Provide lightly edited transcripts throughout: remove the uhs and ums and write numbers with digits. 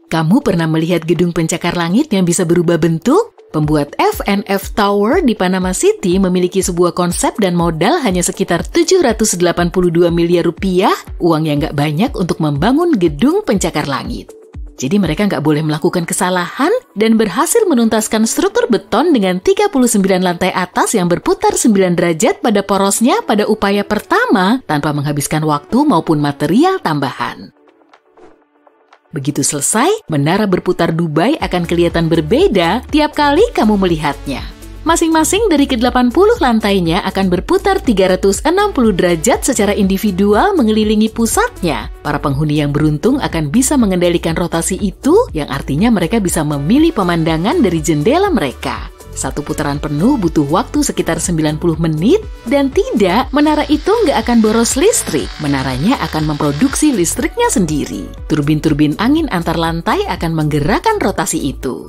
Kamu pernah melihat gedung pencakar langit yang bisa berubah bentuk? Pembuat F&F Tower di Panama City memiliki sebuah konsep dan modal hanya sekitar 782 miliar rupiah, uang yang nggak banyak untuk membangun gedung pencakar langit. Jadi mereka nggak boleh melakukan kesalahan dan berhasil menuntaskan struktur beton dengan 39 lantai atas yang berputar 9 derajat pada porosnya pada upaya pertama tanpa menghabiskan waktu maupun material tambahan. Begitu selesai, menara berputar Dubai akan kelihatan berbeda tiap kali kamu melihatnya. Masing-masing dari ke-80 lantainya akan berputar 360 derajat secara individual mengelilingi pusatnya. Para penghuni yang beruntung akan bisa mengendalikan rotasi itu, yang artinya mereka bisa memilih pemandangan dari jendela mereka. Satu putaran penuh butuh waktu sekitar 90 menit, dan tidak, menara itu nggak akan boros listrik. Menaranya akan memproduksi listriknya sendiri. Turbin-turbin angin antar lantai akan menggerakkan rotasi itu.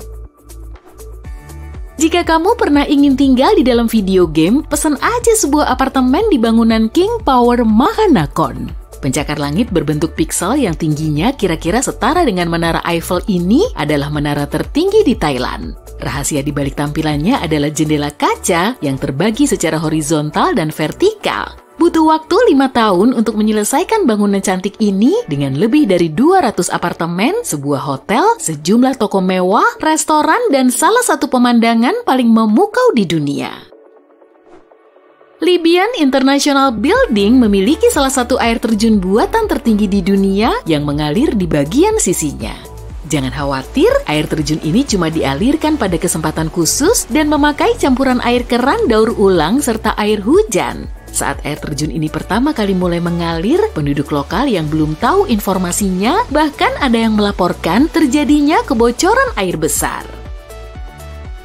Jika kamu pernah ingin tinggal di dalam video game, pesan aja sebuah apartemen di bangunan King Power Mahanakhon. Pencakar langit berbentuk piksel yang tingginya kira-kira setara dengan Menara Eiffel ini adalah menara tertinggi di Thailand. Rahasia di balik tampilannya adalah jendela kaca yang terbagi secara horizontal dan vertikal. Butuh waktu 5 tahun untuk menyelesaikan bangunan cantik ini dengan lebih dari 200 apartemen, sebuah hotel, sejumlah toko mewah, restoran, dan salah satu pemandangan paling memukau di dunia. Libyan International Building memiliki salah satu air terjun buatan tertinggi di dunia yang mengalir di bagian sisinya. Jangan khawatir, air terjun ini cuma dialirkan pada kesempatan khusus dan memakai campuran air keran daur ulang serta air hujan. Saat air terjun ini pertama kali mulai mengalir, penduduk lokal yang belum tahu informasinya, bahkan ada yang melaporkan terjadinya kebocoran air besar.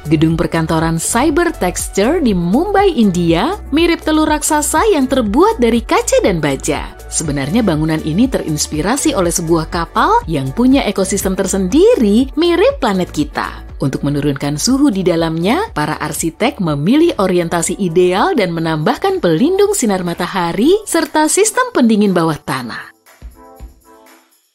Gedung perkantoran Cyber Texture di Mumbai, India, mirip telur raksasa yang terbuat dari kaca dan baja. Sebenarnya bangunan ini terinspirasi oleh sebuah kapal yang punya ekosistem tersendiri mirip planet kita. Untuk menurunkan suhu di dalamnya, para arsitek memilih orientasi ideal dan menambahkan pelindung sinar matahari serta sistem pendingin bawah tanah.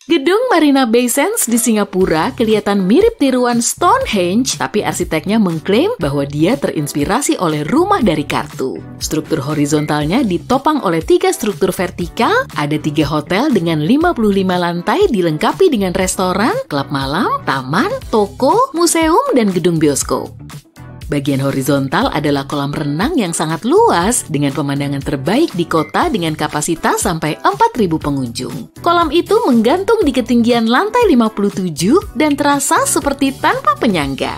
Gedung Marina Bay Sands di Singapura kelihatan mirip tiruan Stonehenge, tapi arsiteknya mengklaim bahwa dia terinspirasi oleh rumah dari kartu. Struktur horizontalnya ditopang oleh 3 struktur vertikal, ada 3 hotel dengan 55 lantai dilengkapi dengan restoran, klub malam, taman, toko, museum, dan gedung bioskop. Bagian horizontal adalah kolam renang yang sangat luas dengan pemandangan terbaik di kota dengan kapasitas sampai 4.000 pengunjung. Kolam itu menggantung di ketinggian lantai 57 dan terasa seperti tanpa penyangga.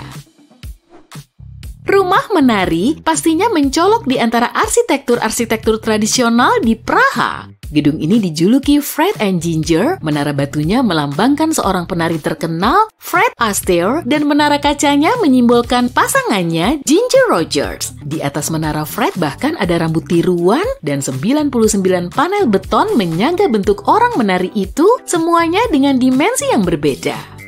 Rumah menari pastinya mencolok di antara arsitektur-arsitektur tradisional di Praha. Gedung ini dijuluki Fred and Ginger, menara batunya melambangkan seorang penari terkenal, Fred Astaire, dan menara kacanya menyimbolkan pasangannya, Ginger Rogers. Di atas menara Fred bahkan ada rambut tiruan dan 99 panel beton menyangga bentuk orang menari itu, semuanya dengan dimensi yang berbeda.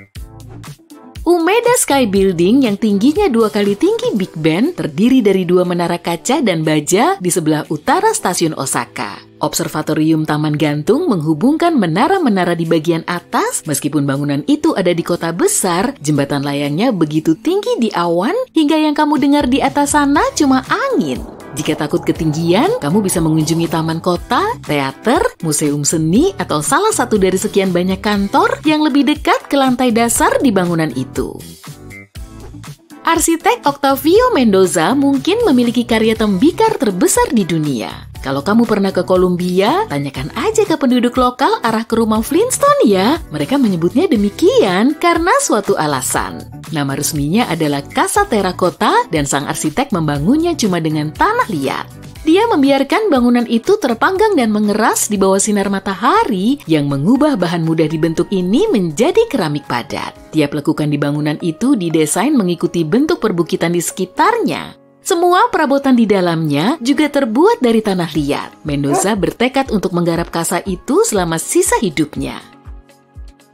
Umeda Sky Building yang tingginya 2 kali tinggi Big Ben terdiri dari 2 menara kaca dan baja di sebelah utara stasiun Osaka. Observatorium Taman Gantung menghubungkan menara-menara di bagian atas. Meskipun bangunan itu ada di kota besar, jembatan layangnya begitu tinggi di awan hingga yang kamu dengar di atas sana cuma angin. Jika takut ketinggian, kamu bisa mengunjungi taman kota, teater, museum seni, atau salah satu dari sekian banyak kantor yang lebih dekat ke lantai dasar di bangunan itu. Arsitek Octavio Mendoza mungkin memiliki karya tembikar terbesar di dunia. Kalau kamu pernah ke Kolombia, tanyakan aja ke penduduk lokal arah ke rumah Flintstone ya. Mereka menyebutnya demikian karena suatu alasan. Nama resminya adalah Casa Terracotta dan sang arsitek membangunnya cuma dengan tanah liat. Dia membiarkan bangunan itu terpanggang dan mengeras di bawah sinar matahari yang mengubah bahan mudah dibentuk ini menjadi keramik padat. Tiap lekukan di bangunan itu didesain mengikuti bentuk perbukitan di sekitarnya. Semua perabotan di dalamnya juga terbuat dari tanah liat. Mendoza bertekad untuk menggarap casa itu selama sisa hidupnya.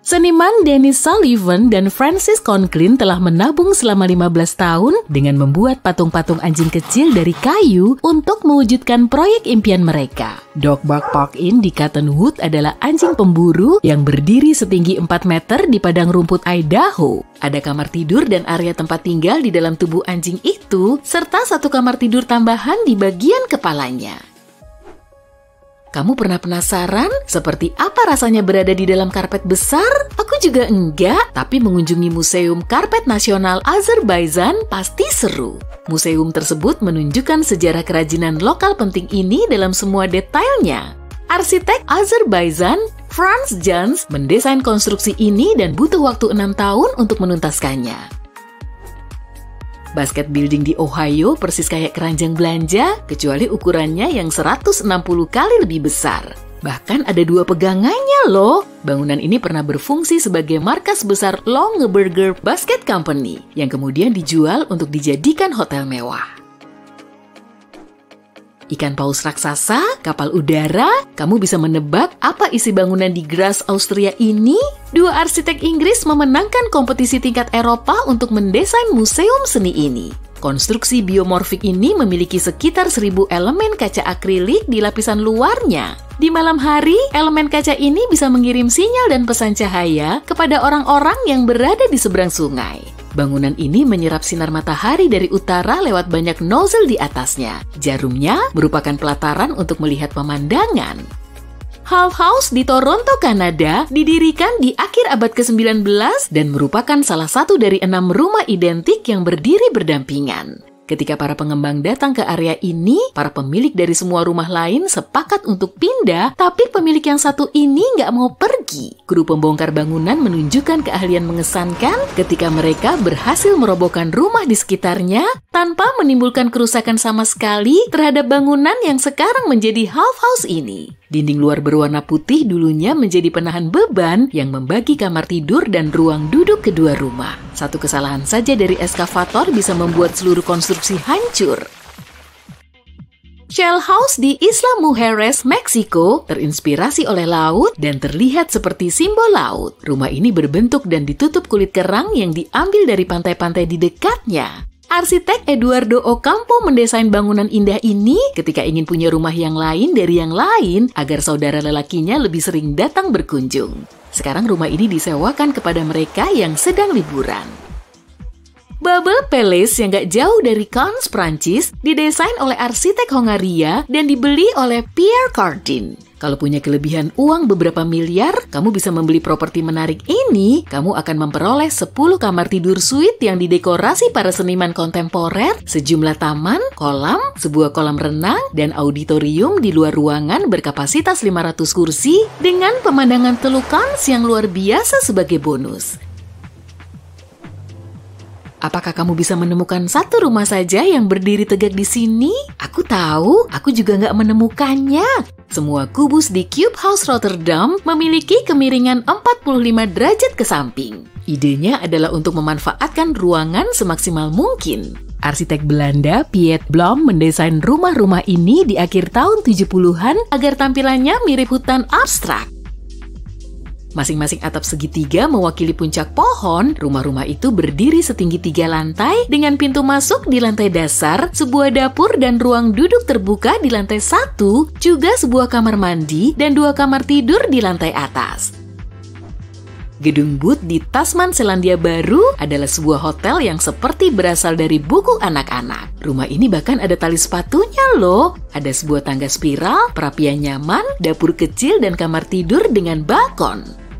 Seniman Dennis Sullivan dan Francis Conklin telah menabung selama 15 tahun dengan membuat patung-patung anjing kecil dari kayu untuk mewujudkan proyek impian mereka. Dog Bark Park Inn di Cottonwood adalah anjing pemburu yang berdiri setinggi 4 meter di padang rumput Idaho. Ada kamar tidur dan area tempat tinggal di dalam tubuh anjing itu, serta 1 kamar tidur tambahan di bagian kepalanya. Kamu pernah penasaran seperti apa rasanya berada di dalam karpet besar? Aku juga enggak, tapi mengunjungi Museum Karpet Nasional Azerbaijan pasti seru. Museum tersebut menunjukkan sejarah kerajinan lokal penting ini dalam semua detailnya. Arsitek Azerbaijan, Franz Jans, mendesain konstruksi ini dan butuh waktu 6 tahun untuk menuntaskannya. Basket building di Ohio persis kayak keranjang belanja, kecuali ukurannya yang 160 kali lebih besar. Bahkan ada 2 pegangannya loh. Bangunan ini pernah berfungsi sebagai markas besar Longaberger Basket Company, yang kemudian dijual untuk dijadikan hotel mewah. Ikan paus raksasa, kapal udara, kamu bisa menebak apa isi bangunan di Graz, Austria ini? 2 arsitek Inggris memenangkan kompetisi tingkat Eropa untuk mendesain museum seni ini. Konstruksi biomorfik ini memiliki sekitar 1000 elemen kaca akrilik di lapisan luarnya. Di malam hari, elemen kaca ini bisa mengirim sinyal dan pesan cahaya kepada orang-orang yang berada di seberang sungai. Bangunan ini menyerap sinar matahari dari utara lewat banyak nozzle di atasnya. Jarumnya merupakan pelataran untuk melihat pemandangan. Hull House di Toronto, Kanada, didirikan di akhir abad ke-19 dan merupakan salah satu dari 6 rumah identik yang berdiri berdampingan. Ketika para pengembang datang ke area ini, para pemilik dari semua rumah lain sepakat untuk pindah, tapi pemilik yang satu ini nggak mau pergi. Kru pembongkar bangunan menunjukkan keahlian mengesankan ketika mereka berhasil merobohkan rumah di sekitarnya tanpa menimbulkan kerusakan sama sekali terhadap bangunan yang sekarang menjadi Hull House ini. Dinding luar berwarna putih dulunya menjadi penahan beban yang membagi kamar tidur dan ruang duduk kedua rumah. Satu kesalahan saja dari eskavator bisa membuat seluruh konstruksi hancur. Shell House di Isla Mujeres, Meksiko, terinspirasi oleh laut dan terlihat seperti simbol laut. Rumah ini berbentuk dan ditutup kulit kerang yang diambil dari pantai-pantai di dekatnya. Arsitek Eduardo Ocampo mendesain bangunan indah ini ketika ingin punya rumah yang lain dari yang lain agar saudara lelakinya lebih sering datang berkunjung. Sekarang rumah ini disewakan kepada mereka yang sedang liburan. Bubble Palace yang gak jauh dari Cannes, Prancis, didesain oleh arsitek Hongaria dan dibeli oleh Pierre Cardin. Kalau punya kelebihan uang beberapa miliar, kamu bisa membeli properti menarik ini. Kamu akan memperoleh 10 kamar tidur suite yang didekorasi para seniman kontemporer, sejumlah taman, kolam, sebuah kolam renang, dan auditorium di luar ruangan berkapasitas 500 kursi dengan pemandangan Teluk Cannes yang luar biasa sebagai bonus. Apakah kamu bisa menemukan satu rumah saja yang berdiri tegak di sini? Aku tahu, aku juga nggak menemukannya. Semua kubus di Cube House Rotterdam memiliki kemiringan 45 derajat ke samping. Idenya adalah untuk memanfaatkan ruangan semaksimal mungkin. Arsitek Belanda Piet Blom mendesain rumah-rumah ini di akhir tahun 70-an agar tampilannya mirip hutan abstrak. Masing-masing atap segitiga mewakili puncak pohon. Rumah-rumah itu berdiri setinggi 3 lantai dengan pintu masuk di lantai dasar, sebuah dapur dan ruang duduk terbuka di lantai 1, juga sebuah kamar mandi dan 2 kamar tidur di lantai atas. Gedung Booth di Tasman, Selandia Baru adalah sebuah hotel yang seperti berasal dari buku anak-anak. Rumah ini bahkan ada tali sepatunya loh. Ada sebuah tangga spiral, perapian nyaman, dapur kecil, dan kamar tidur dengan balkon.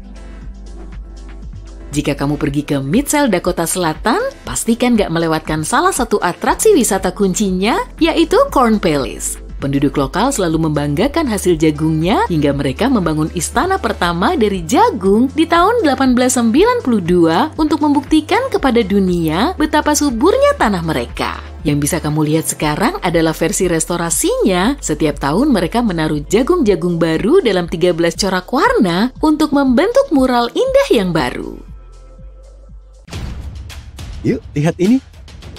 Jika kamu pergi ke Mitchell, Dakota Selatan, pastikan gak melewatkan salah satu atraksi wisata kuncinya, yaitu Corn Palace. Penduduk lokal selalu membanggakan hasil jagungnya hingga mereka membangun istana pertama dari jagung di tahun 1892 untuk membuktikan kepada dunia betapa suburnya tanah mereka. Yang bisa kamu lihat sekarang adalah versi restorasinya. Setiap tahun mereka menaruh jagung-jagung baru dalam 13 corak warna untuk membentuk mural indah yang baru. Yuk, lihat ini.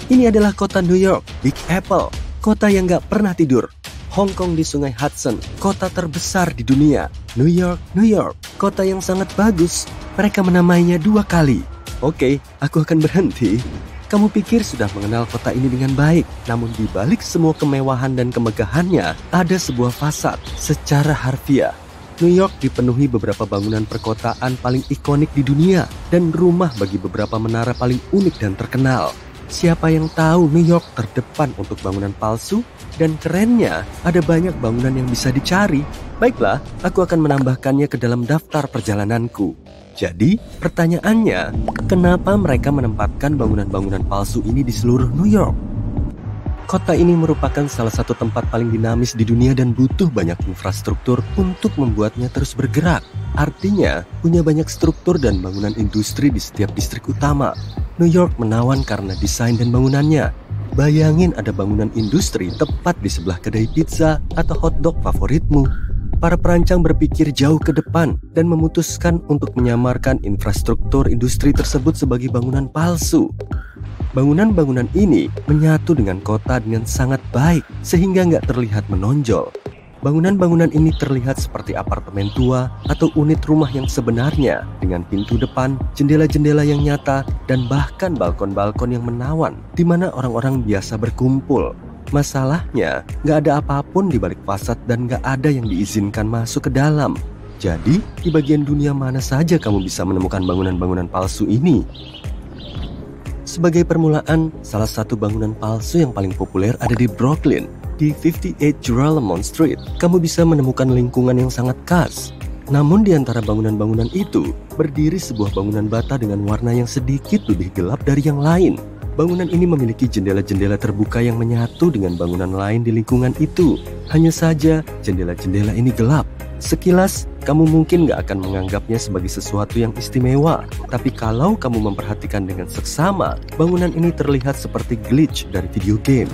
Ini adalah kota New York, Big Apple, kota yang gak pernah tidur. Hong Kong di Sungai Hudson, kota terbesar di dunia. New York, kota yang sangat bagus. Mereka menamainya 2 kali. Oke, aku akan berhenti. Kamu pikir sudah mengenal kota ini dengan baik, namun di balik semua kemewahan dan kemegahannya, ada sebuah fasad secara harfiah. New York dipenuhi beberapa bangunan perkotaan paling ikonik di dunia dan rumah bagi beberapa menara paling unik dan terkenal. Siapa yang tahu New York terdepan untuk bangunan palsu? Dan kerennya, ada banyak bangunan yang bisa dicari. Baiklah, aku akan menambahkannya ke dalam daftar perjalananku. Jadi, pertanyaannya, kenapa mereka menempatkan bangunan-bangunan palsu ini di seluruh New York? Kota ini merupakan salah satu tempat paling dinamis di dunia dan butuh banyak infrastruktur untuk membuatnya terus bergerak. Artinya, punya banyak struktur dan bangunan industri di setiap distrik utama. New York menawan karena desain dan bangunannya. Bayangin ada bangunan industri tepat di sebelah kedai pizza atau hotdog favoritmu. Para perancang berpikir jauh ke depan dan memutuskan untuk menyamarkan infrastruktur industri tersebut sebagai bangunan palsu. Bangunan-bangunan ini menyatu dengan kota dengan sangat baik sehingga nggak terlihat menonjol. Bangunan-bangunan ini terlihat seperti apartemen tua atau unit rumah yang sebenarnya dengan pintu depan, jendela-jendela yang nyata, dan bahkan balkon-balkon yang menawan di mana orang-orang biasa berkumpul. Masalahnya, nggak ada apapun di balik fasad dan nggak ada yang diizinkan masuk ke dalam. Jadi, di bagian dunia mana saja kamu bisa menemukan bangunan-bangunan palsu ini? Sebagai permulaan, salah satu bangunan palsu yang paling populer ada di Brooklyn. Di 58 Joralemon Street, kamu bisa menemukan lingkungan yang sangat khas. Namun di antara bangunan-bangunan itu, berdiri sebuah bangunan bata dengan warna yang sedikit lebih gelap dari yang lain. Bangunan ini memiliki jendela-jendela terbuka yang menyatu dengan bangunan lain di lingkungan itu. Hanya saja, jendela-jendela ini gelap. Sekilas, kamu mungkin gak akan menganggapnya sebagai sesuatu yang istimewa. Tapi kalau kamu memperhatikan dengan seksama, bangunan ini terlihat seperti glitch dari video game.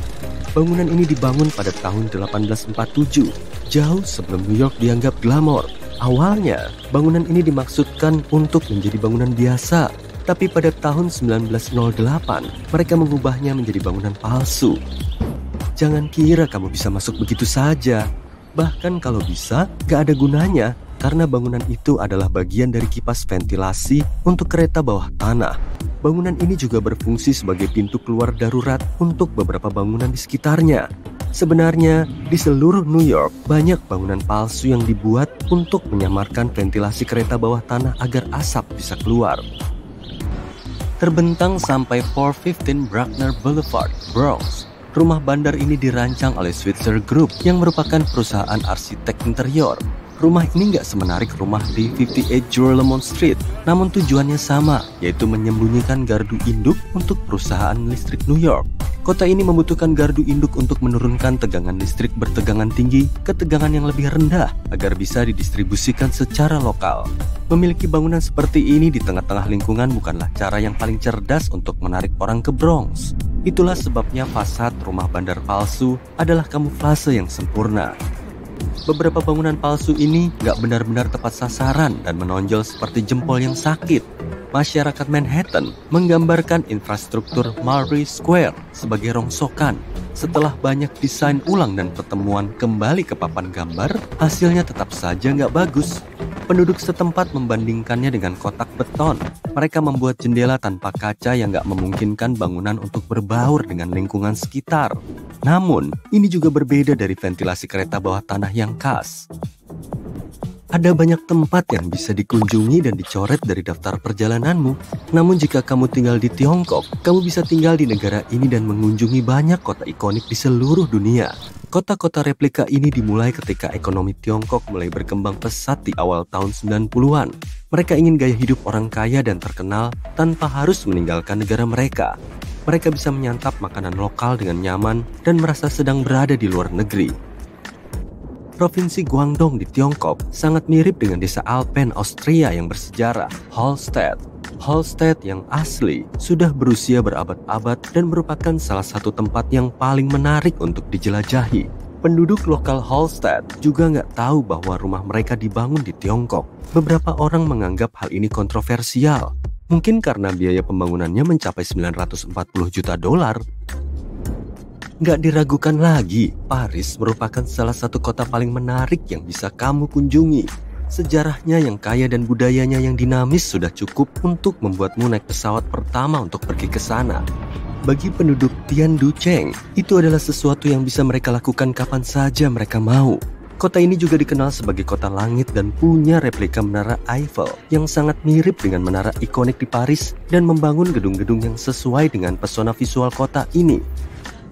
Bangunan ini dibangun pada tahun 1847, jauh sebelum New York dianggap glamor. Awalnya, bangunan ini dimaksudkan untuk menjadi bangunan biasa. Tapi pada tahun 1908, mereka mengubahnya menjadi bangunan palsu. Jangan kira kamu bisa masuk begitu saja. Bahkan kalau bisa, gak ada gunanya. Karena bangunan itu adalah bagian dari kipas ventilasi untuk kereta bawah tanah. Bangunan ini juga berfungsi sebagai pintu keluar darurat untuk beberapa bangunan di sekitarnya. Sebenarnya, di seluruh New York, banyak bangunan palsu yang dibuat untuk menyamarkan ventilasi kereta bawah tanah agar asap bisa keluar. Terbentang sampai 415 Bruckner Boulevard, Bronx. Rumah bandar ini dirancang oleh Switzer Group yang merupakan perusahaan arsitek interior. Rumah ini nggak semenarik rumah di 58 Joralemon Street, namun tujuannya sama, yaitu menyembunyikan gardu induk untuk perusahaan listrik New York. Kota ini membutuhkan gardu induk untuk menurunkan tegangan listrik bertegangan tinggi ke tegangan yang lebih rendah agar bisa didistribusikan secara lokal. Memiliki bangunan seperti ini di tengah-tengah lingkungan bukanlah cara yang paling cerdas untuk menarik orang ke Bronx. Itulah sebabnya fasad rumah bandar palsu adalah kamuflase yang sempurna. Beberapa bangunan palsu ini nggak benar-benar tepat sasaran dan menonjol seperti jempol yang sakit. Masyarakat Manhattan menggambarkan infrastruktur Marbury Square sebagai rongsokan. Setelah banyak desain ulang dan pertemuan kembali ke papan gambar, hasilnya tetap saja nggak bagus. Penduduk setempat membandingkannya dengan kotak beton. Mereka membuat jendela tanpa kaca yang nggak memungkinkan bangunan untuk berbaur dengan lingkungan sekitar. Namun, ini juga berbeda dari ventilasi kereta bawah tanah yang khas. Ada banyak tempat yang bisa dikunjungi dan dicoret dari daftar perjalananmu. Namun jika kamu tinggal di Tiongkok, kamu bisa tinggal di negara ini dan mengunjungi banyak kota ikonik di seluruh dunia. Kota-kota replika ini dimulai ketika ekonomi Tiongkok mulai berkembang pesat di awal tahun 90-an. Mereka ingin gaya hidup orang kaya dan terkenal tanpa harus meninggalkan negara mereka. Mereka bisa menyantap makanan lokal dengan nyaman dan merasa sedang berada di luar negeri. Provinsi Guangdong di Tiongkok sangat mirip dengan desa Alpen, Austria yang bersejarah, Hallstatt. Hallstatt yang asli sudah berusia berabad-abad dan merupakan salah satu tempat yang paling menarik untuk dijelajahi. Penduduk lokal Hallstatt juga nggak tahu bahwa rumah mereka dibangun di Tiongkok. Beberapa orang menganggap hal ini kontroversial. Mungkin karena biaya pembangunannya mencapai 940 juta dolar. Nggak diragukan lagi, Paris merupakan salah satu kota paling menarik yang bisa kamu kunjungi. Sejarahnya yang kaya dan budayanya yang dinamis sudah cukup untuk membuatmu naik pesawat pertama untuk pergi ke sana. Bagi penduduk Tianducheng, itu adalah sesuatu yang bisa mereka lakukan kapan saja mereka mau. Kota ini juga dikenal sebagai kota langit dan punya replika Menara Eiffel yang sangat mirip dengan menara ikonik di Paris dan membangun gedung-gedung yang sesuai dengan pesona visual kota ini.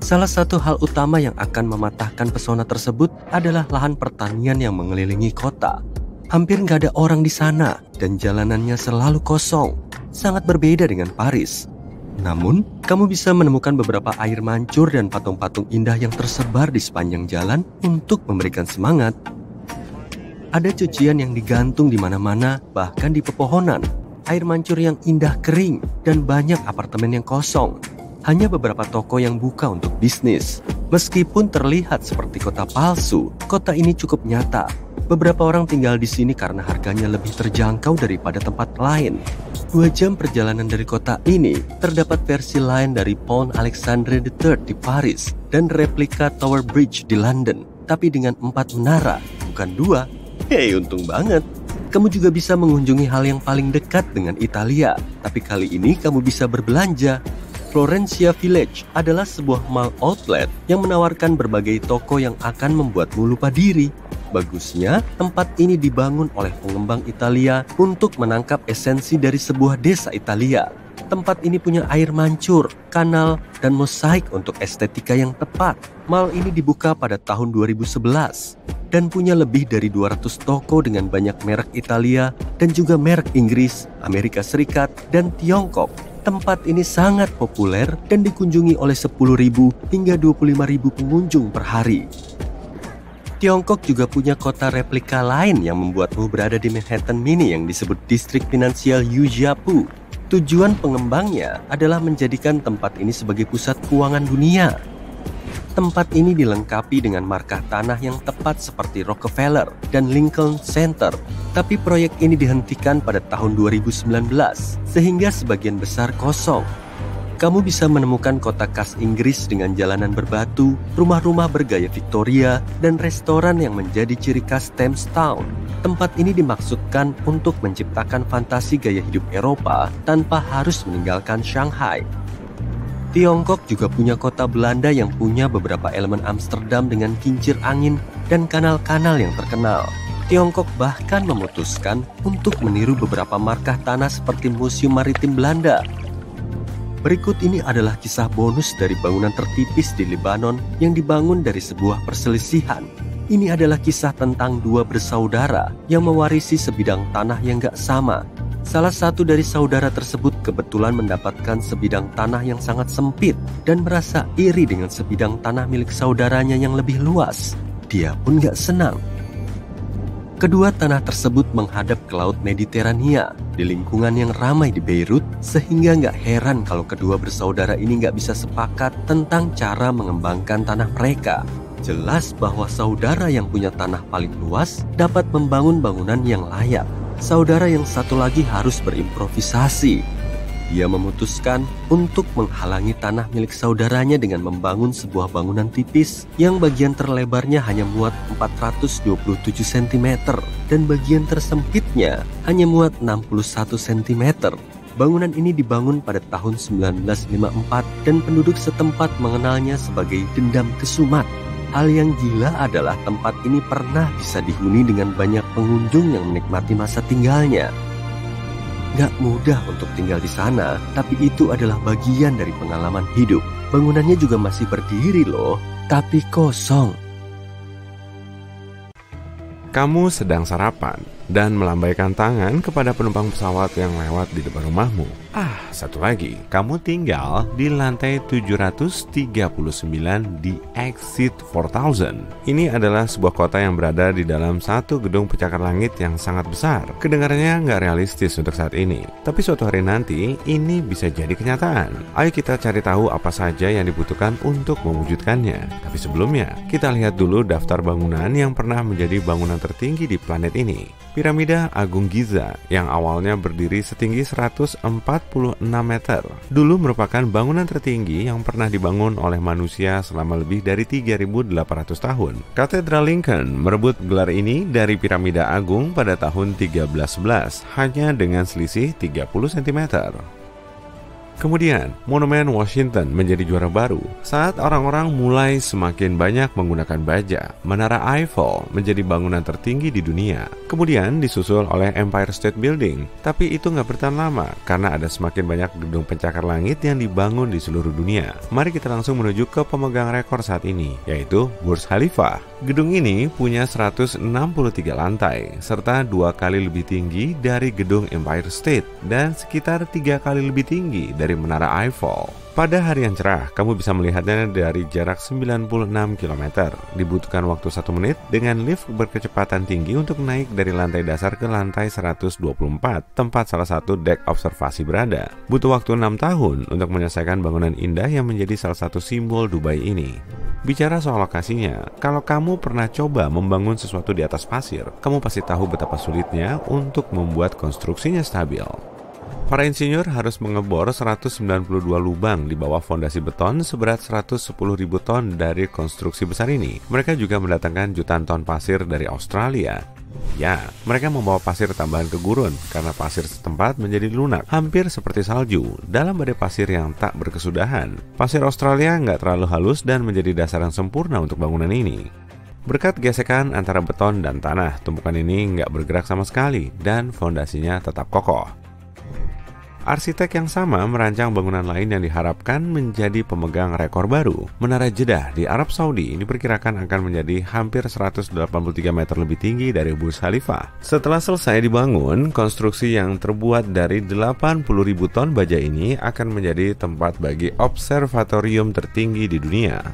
Salah satu hal utama yang akan mematahkan pesona tersebut adalah lahan pertanian yang mengelilingi kota. Hampir nggak ada orang di sana dan jalanannya selalu kosong, sangat berbeda dengan Paris. Namun, kamu bisa menemukan beberapa air mancur dan patung-patung indah yang tersebar di sepanjang jalan untuk memberikan semangat. Ada cucian yang digantung di mana-mana, bahkan di pepohonan. Air mancur yang indah kering dan banyak apartemen yang kosong. Hanya beberapa toko yang buka untuk bisnis. Meskipun terlihat seperti kota palsu, kota ini cukup nyata. Beberapa orang tinggal di sini karena harganya lebih terjangkau daripada tempat lain. 2 jam perjalanan dari kota ini, terdapat versi lain dari Pont Alexandre III di Paris dan replika Tower Bridge di London, tapi dengan 4 menara, bukan 2. Hei, untung banget. Kamu juga bisa mengunjungi hal yang paling dekat dengan Italia, tapi kali ini kamu bisa berbelanja. Florencia Village adalah sebuah mall outlet yang menawarkan berbagai toko yang akan membuatmu lupa diri. Bagusnya, tempat ini dibangun oleh pengembang Italia untuk menangkap esensi dari sebuah desa Italia. Tempat ini punya air mancur, kanal, dan mosaik untuk estetika yang tepat. Mall ini dibuka pada tahun 2011 dan punya lebih dari 200 toko dengan banyak merek Italia dan juga merek Inggris, Amerika Serikat, dan Tiongkok. Tempat ini sangat populer dan dikunjungi oleh 10.000 hingga 25.000 pengunjung per hari. Tiongkok juga punya kota replika lain yang membuatmu berada di Manhattan Mini yang disebut distrik finansial Yujiapu. Tujuan pengembangnya adalah menjadikan tempat ini sebagai pusat keuangan dunia. Tempat ini dilengkapi dengan markah tanah yang tepat seperti Rockefeller dan Lincoln Center. Tapi proyek ini dihentikan pada tahun 2019 sehingga sebagian besar kosong. Kamu bisa menemukan kota khas Inggris dengan jalanan berbatu, rumah-rumah bergaya Victoria, dan restoran yang menjadi ciri khas Thames Town. Tempat ini dimaksudkan untuk menciptakan fantasi gaya hidup Eropa tanpa harus meninggalkan Shanghai. Tiongkok juga punya kota Belanda yang punya beberapa elemen Amsterdam dengan kincir angin dan kanal-kanal yang terkenal. Tiongkok bahkan memutuskan untuk meniru beberapa markah tanah seperti Museum Maritim Belanda. Berikut ini adalah kisah bonus dari bangunan tertipis di Lebanon yang dibangun dari sebuah perselisihan. Ini adalah kisah tentang 2 bersaudara yang mewarisi sebidang tanah yang gak sama. Salah satu dari saudara tersebut kebetulan mendapatkan sebidang tanah yang sangat sempit dan merasa iri dengan sebidang tanah milik saudaranya yang lebih luas. Dia pun gak senang. Kedua tanah tersebut menghadap ke Laut Mediterania di lingkungan yang ramai di Beirut, sehingga nggak heran kalau kedua bersaudara ini nggak bisa sepakat tentang cara mengembangkan tanah mereka. Jelas bahwa saudara yang punya tanah paling luas dapat membangun bangunan yang layak. Saudara yang satu lagi harus berimprovisasi. Dia memutuskan untuk menghalangi tanah milik saudaranya dengan membangun sebuah bangunan tipis yang bagian terlebarnya hanya muat 427 cm dan bagian tersempitnya hanya muat 61 cm. Bangunan ini dibangun pada tahun 1954 dan penduduk setempat mengenalnya sebagai Dendam Kesumat. Hal yang gila adalah tempat ini pernah bisa dihuni dengan banyak pengunjung yang menikmati masa tinggalnya. Gak mudah untuk tinggal di sana, tapi itu adalah bagian dari pengalaman hidup. Bangunannya juga masih berdiri loh, tapi kosong. Kamu sedang sarapan dan melambaikan tangan kepada penumpang pesawat yang lewat di depan rumahmu. Satu lagi, kamu tinggal di lantai 739 di Exit 4000. Ini adalah sebuah kota yang berada di dalam satu gedung pencakar langit yang sangat besar. Kedengarannya nggak realistis untuk saat ini, tapi suatu hari nanti ini bisa jadi kenyataan. Ayo kita cari tahu apa saja yang dibutuhkan untuk mewujudkannya. Tapi sebelumnya, kita lihat dulu daftar bangunan yang pernah menjadi bangunan tertinggi di planet ini. Piramida Agung Giza yang awalnya berdiri setinggi 146 meter, dulu merupakan bangunan tertinggi yang pernah dibangun oleh manusia selama lebih dari 3.800 tahun. Katedral Lincoln merebut gelar ini dari Piramida Agung pada tahun 1311, hanya dengan selisih 30 cm. Kemudian, Monumen Washington menjadi juara baru saat orang-orang mulai semakin banyak menggunakan baja. Menara Eiffel menjadi bangunan tertinggi di dunia. Kemudian disusul oleh Empire State Building. Tapi itu nggak bertahan lama karena ada semakin banyak gedung pencakar langit yang dibangun di seluruh dunia. Mari kita langsung menuju ke pemegang rekor saat ini, yaitu Burj Khalifa. Gedung ini punya 163 lantai, serta 2 kali lebih tinggi dari gedung Empire State dan sekitar 3 kali lebih tinggi dari Menara Eiffel. Pada hari yang cerah, kamu bisa melihatnya dari jarak 96 km. Dibutuhkan waktu 1 menit dengan lift berkecepatan tinggi untuk naik dari lantai dasar ke lantai 124, tempat salah satu dek observasi berada. Butuh waktu 6 tahun untuk menyelesaikan bangunan indah yang menjadi salah satu simbol Dubai ini. Bicara soal lokasinya, kalau kamu pernah coba membangun sesuatu di atas pasir, kamu pasti tahu betapa sulitnya untuk membuat konstruksinya stabil. Para insinyur harus mengebor 192 lubang di bawah fondasi beton seberat 110.000 ton dari konstruksi besar ini. Mereka juga mendatangkan jutaan ton pasir dari Australia. Ya, mereka membawa pasir tambahan ke gurun karena pasir setempat menjadi lunak, hampir seperti salju dalam badai pasir yang tak berkesudahan. Pasir Australia nggak terlalu halus dan menjadi dasar yang sempurna untuk bangunan ini. Berkat gesekan antara beton dan tanah, tumpukan ini nggak bergerak sama sekali dan fondasinya tetap kokoh. Arsitek yang sama merancang bangunan lain yang diharapkan menjadi pemegang rekor baru. Menara Jeddah di Arab Saudi diperkirakan akan menjadi hampir 183 meter lebih tinggi dari Burj Khalifa. Setelah selesai dibangun, konstruksi yang terbuat dari 80.000 ton baja ini akan menjadi tempat bagi observatorium tertinggi di dunia.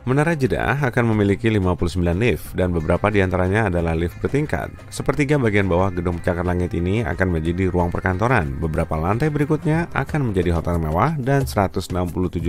Menara Jeddah akan memiliki 59 lift dan beberapa diantaranya adalah lift bertingkat. Sepertiga bagian bawah gedung pencakar langit ini akan menjadi ruang perkantoran. Beberapa lantai berikutnya akan menjadi hotel mewah dan 167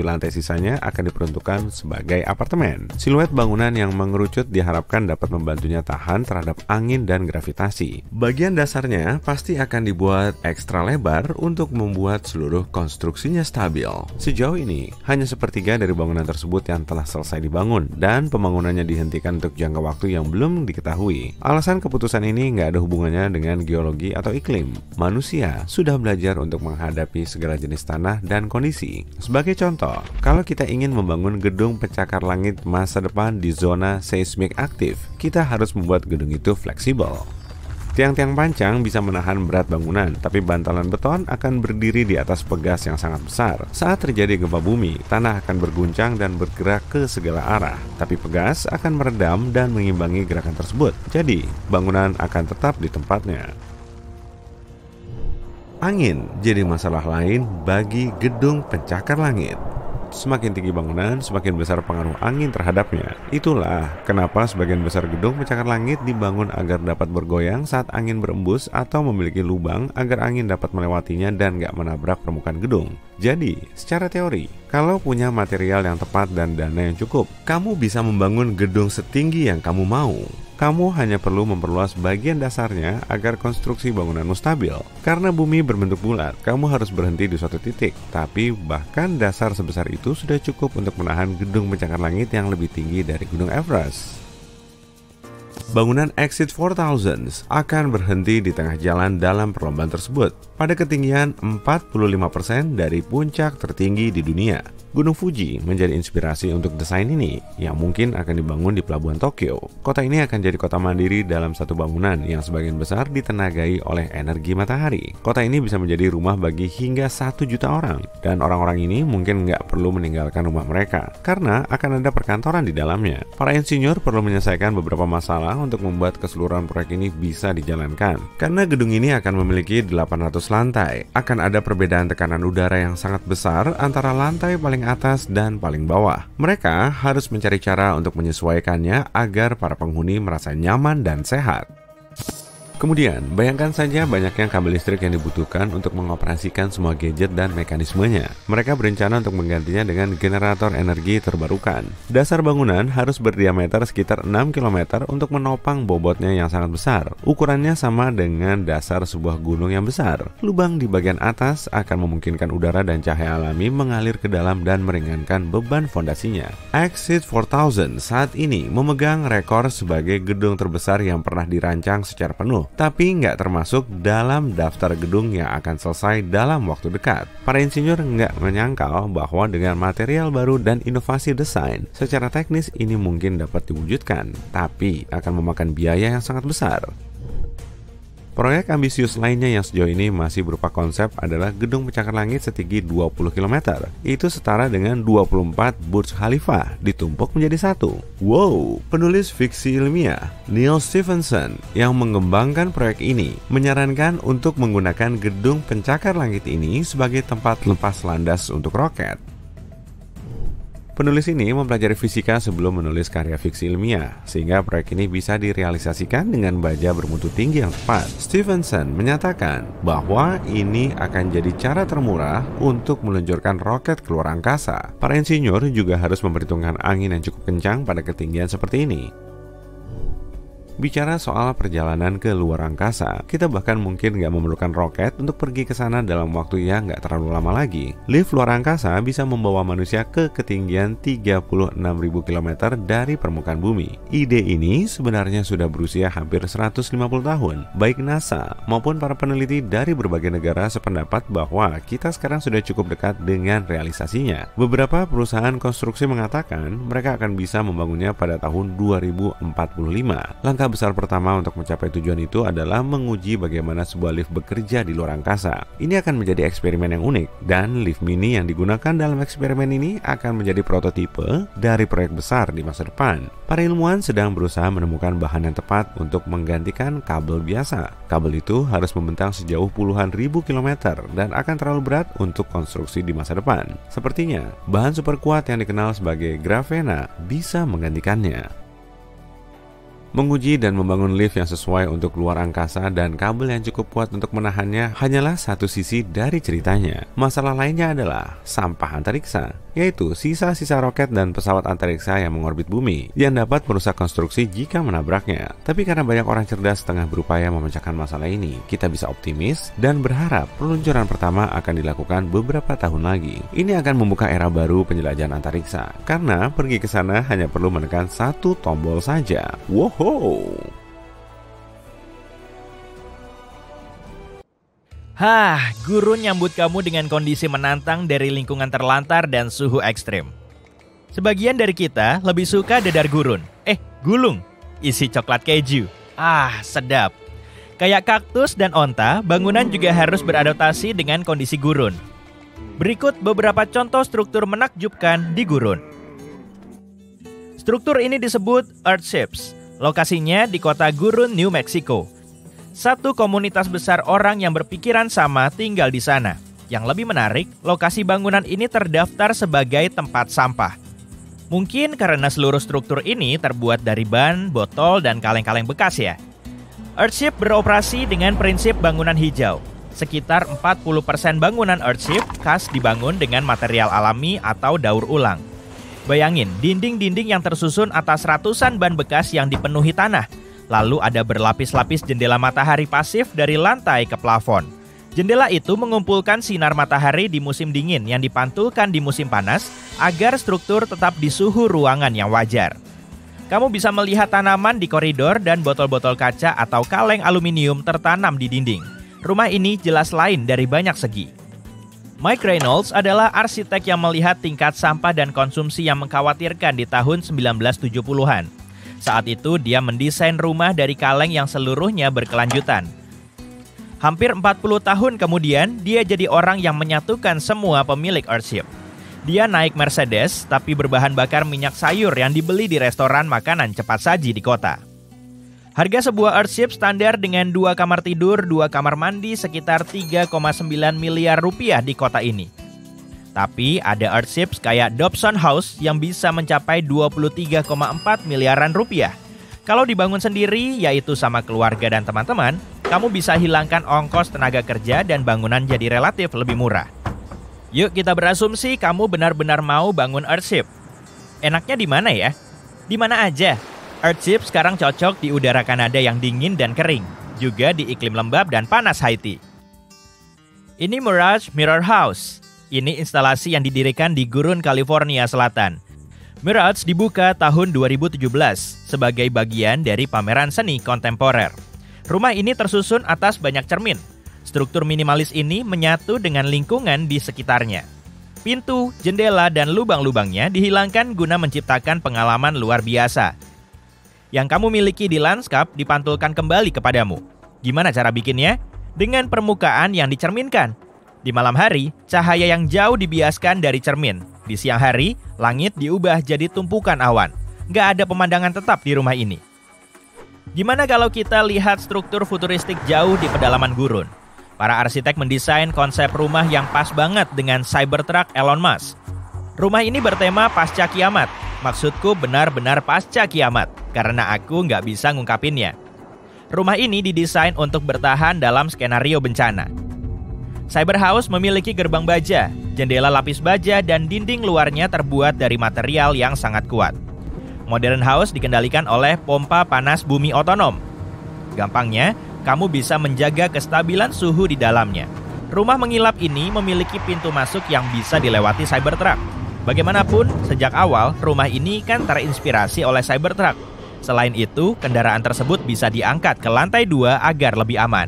lantai sisanya akan diperuntukkan sebagai apartemen. Siluet bangunan yang mengerucut diharapkan dapat membantunya tahan terhadap angin dan gravitasi. Bagian dasarnya pasti akan dibuat ekstra lebar untuk membuat seluruh konstruksinya stabil. Sejauh ini, hanya sepertiga dari bangunan tersebut yang telah selesai dibangun dan pembangunannya dihentikan untuk jangka waktu yang belum diketahui. Alasan keputusan ini nggak ada hubungannya dengan geologi atau iklim. Manusia sudah belajar untuk menghadapi segala jenis tanah dan kondisi. Sebagai contoh, kalau kita ingin membangun gedung pencakar langit masa depan di zona seismik aktif, kita harus membuat gedung itu fleksibel. Tiang-tiang pancang bisa menahan berat bangunan, tapi bantalan beton akan berdiri di atas pegas yang sangat besar. Saat terjadi gempa bumi, tanah akan berguncang dan bergerak ke segala arah, tapi pegas akan meredam dan mengimbangi gerakan tersebut. Jadi, bangunan akan tetap di tempatnya. Angin jadi masalah lain bagi gedung pencakar langit. Semakin tinggi bangunan, semakin besar pengaruh angin terhadapnya. Itulah kenapa sebagian besar gedung pencakar langit dibangun agar dapat bergoyang saat angin berembus atau memiliki lubang agar angin dapat melewatinya dan nggak menabrak permukaan gedung. Jadi, secara teori, kalau punya material yang tepat dan dana yang cukup, kamu bisa membangun gedung setinggi yang kamu mau. Kamu hanya perlu memperluas bagian dasarnya agar konstruksi bangunanmu stabil. Karena bumi berbentuk bulat, kamu harus berhenti di suatu titik. Tapi bahkan dasar sebesar itu sudah cukup untuk menahan gedung pencakar langit yang lebih tinggi dari Gunung Everest. Bangunan Exit 4000 akan berhenti di tengah jalan dalam perlombaan tersebut pada ketinggian 45% dari puncak tertinggi di dunia. Gunung Fuji menjadi inspirasi untuk desain ini yang mungkin akan dibangun di pelabuhan Tokyo. Kota ini akan jadi kota mandiri dalam satu bangunan yang sebagian besar ditenagai oleh energi matahari. Kota ini bisa menjadi rumah bagi hingga 1 juta orang, dan orang-orang ini mungkin nggak perlu meninggalkan rumah mereka karena akan ada perkantoran di dalamnya. Para insinyur perlu menyelesaikan beberapa masalah untuk membuat keseluruhan proyek ini bisa dijalankan. Karena gedung ini akan memiliki 800 lantai, akan ada perbedaan tekanan udara yang sangat besar antara lantai paling atas dan paling bawah. Mereka harus mencari cara untuk menyesuaikannya agar para penghuni merasa nyaman dan sehat. Kemudian, bayangkan saja banyaknya kabel listrik yang dibutuhkan untuk mengoperasikan semua gadget dan mekanismenya. Mereka berencana untuk menggantinya dengan generator energi terbarukan. Dasar bangunan harus berdiameter sekitar 6 km untuk menopang bobotnya yang sangat besar. Ukurannya sama dengan dasar sebuah gunung yang besar. Lubang di bagian atas akan memungkinkan udara dan cahaya alami mengalir ke dalam dan meringankan beban fondasinya. Exit 4000 saat ini memegang rekor sebagai gedung terbesar yang pernah dirancang secara penuh, tapi nggak termasuk dalam daftar gedung yang akan selesai dalam waktu dekat. Para insinyur nggak menyangkal bahwa dengan material baru dan inovasi desain, secara teknis ini mungkin dapat diwujudkan, tapi akan memakan biaya yang sangat besar. Proyek ambisius lainnya yang sejauh ini masih berupa konsep adalah gedung pencakar langit setinggi 20 km. Itu setara dengan 24 Burj Khalifa ditumpuk menjadi satu. Wow, penulis fiksi ilmiah Neil Stephenson yang mengembangkan proyek ini menyarankan untuk menggunakan gedung pencakar langit ini sebagai tempat lepas landas untuk roket. Penulis ini mempelajari fisika sebelum menulis karya fiksi ilmiah, sehingga proyek ini bisa direalisasikan dengan baja bermutu tinggi yang tepat. Stephenson menyatakan bahwa ini akan jadi cara termurah untuk meluncurkan roket keluar angkasa. Para insinyur juga harus memperhitungkan angin yang cukup kencang pada ketinggian seperti ini. Bicara soal perjalanan ke luar angkasa, kita bahkan mungkin nggak memerlukan roket untuk pergi ke sana dalam waktu yang nggak terlalu lama lagi. Lift luar angkasa bisa membawa manusia ke ketinggian 36.000 km dari permukaan bumi. Ide ini sebenarnya sudah berusia hampir 150 tahun. Baik NASA maupun para peneliti dari berbagai negara sependapat bahwa kita sekarang sudah cukup dekat dengan realisasinya. Beberapa perusahaan konstruksi mengatakan mereka akan bisa membangunnya pada tahun 2045. Langkah besar pertama untuk mencapai tujuan itu adalah menguji bagaimana sebuah lift bekerja di luar angkasa. Ini akan menjadi eksperimen yang unik, dan lift mini yang digunakan dalam eksperimen ini akan menjadi prototipe dari proyek besar di masa depan. Para ilmuwan sedang berusaha menemukan bahan yang tepat untuk menggantikan kabel biasa. Kabel itu harus membentang sejauh puluhan ribu kilometer dan akan terlalu berat untuk konstruksi di masa depan. Sepertinya, bahan super kuat yang dikenal sebagai grafena bisa menggantikannya. Menguji dan membangun lift yang sesuai untuk luar angkasa dan kabel yang cukup kuat untuk menahannya hanyalah satu sisi dari ceritanya. Masalah lainnya adalah sampah antariksa, yaitu sisa-sisa roket dan pesawat antariksa yang mengorbit bumi yang dapat merusak konstruksi jika menabraknya. Tapi karena banyak orang cerdas tengah berupaya memecahkan masalah ini, kita bisa optimis dan berharap peluncuran pertama akan dilakukan beberapa tahun lagi. Ini akan membuka era baru penjelajahan antariksa, karena pergi ke sana hanya perlu menekan satu tombol saja. Wow! Gurun nyambut kamu dengan kondisi menantang dari lingkungan terlantar dan suhu ekstrim. Sebagian dari kita lebih suka dadar gurun. Gulung, isi coklat keju. Sedap. Kayak kaktus dan onta, bangunan juga harus beradaptasi dengan kondisi gurun. Berikut beberapa contoh struktur menakjubkan di gurun. Struktur ini disebut Earthships. Lokasinya di kota Gurun, New Mexico. Satu komunitas besar orang yang berpikiran sama tinggal di sana. Yang lebih menarik, lokasi bangunan ini terdaftar sebagai tempat sampah. Mungkin karena seluruh struktur ini terbuat dari ban, botol, dan kaleng-kaleng bekas ya. Earthship beroperasi dengan prinsip bangunan hijau. Sekitar 40% bangunan Earthship khas dibangun dengan material alami atau daur ulang. Bayangin, dinding-dinding yang tersusun atas ratusan ban bekas yang dipenuhi tanah. Lalu ada berlapis-lapis jendela matahari pasif dari lantai ke plafon. Jendela itu mengumpulkan sinar matahari di musim dingin yang dipantulkan di musim panas agar struktur tetap di suhu ruangan yang wajar. Kamu bisa melihat tanaman di koridor dan botol-botol kaca atau kaleng aluminium tertanam di dinding. Rumah ini jelas lain dari banyak segi. Mike Reynolds adalah arsitek yang melihat tingkat sampah dan konsumsi yang mengkhawatirkan di tahun 1970-an. Saat itu dia mendesain rumah dari kaleng yang seluruhnya berkelanjutan. Hampir 40 tahun kemudian, dia jadi orang yang menyatukan semua pemilik Earthship. Dia naik Mercedes, tapi berbahan bakar minyak sayur yang dibeli di restoran makanan cepat saji di kota. Harga sebuah Earthship standar dengan 2 kamar tidur, 2 kamar mandi sekitar 3,9 miliar rupiah di kota ini. Tapi ada Earthships kayak Dobson House yang bisa mencapai 23,4 miliaran rupiah. Kalau dibangun sendiri, yaitu sama keluarga dan teman-teman, kamu bisa hilangkan ongkos tenaga kerja dan bangunan jadi relatif lebih murah. Yuk kita berasumsi kamu benar-benar mau bangun Earthship. Enaknya di mana ya? Di mana aja? Earthship sekarang cocok di udara Kanada yang dingin dan kering, juga di iklim lembab dan panas Haiti. Ini Mirage Mirror House. Ini instalasi yang didirikan di Gurun, California Selatan. Mirage dibuka tahun 2017 sebagai bagian dari pameran seni kontemporer. Rumah ini tersusun atas banyak cermin. Struktur minimalis ini menyatu dengan lingkungan di sekitarnya. Pintu, jendela, dan lubang-lubangnya dihilangkan guna menciptakan pengalaman luar biasa. Yang kamu miliki di lanskap dipantulkan kembali kepadamu. Gimana cara bikinnya? Dengan permukaan yang dicerminkan. Di malam hari, cahaya yang jauh dibiaskan dari cermin. Di siang hari, langit diubah jadi tumpukan awan. Nggak ada pemandangan tetap di rumah ini. Gimana kalau kita lihat struktur futuristik jauh di pedalaman gurun? Para arsitek mendesain konsep rumah yang pas banget dengan Cybertruck Elon Musk. Rumah ini bertema pasca kiamat. Maksudku benar-benar pasca kiamat, karena aku nggak bisa ngungkapinnya. Rumah ini didesain untuk bertahan dalam skenario bencana. Cyberhouse memiliki gerbang baja, jendela lapis baja, dan dinding luarnya terbuat dari material yang sangat kuat. Modern House dikendalikan oleh pompa panas bumi otonom. Gampangnya, kamu bisa menjaga kestabilan suhu di dalamnya. Rumah mengilap ini memiliki pintu masuk yang bisa dilewati Cybertruck. Bagaimanapun, sejak awal, rumah ini kan terinspirasi oleh Cybertruck. Selain itu, kendaraan tersebut bisa diangkat ke lantai 2 agar lebih aman.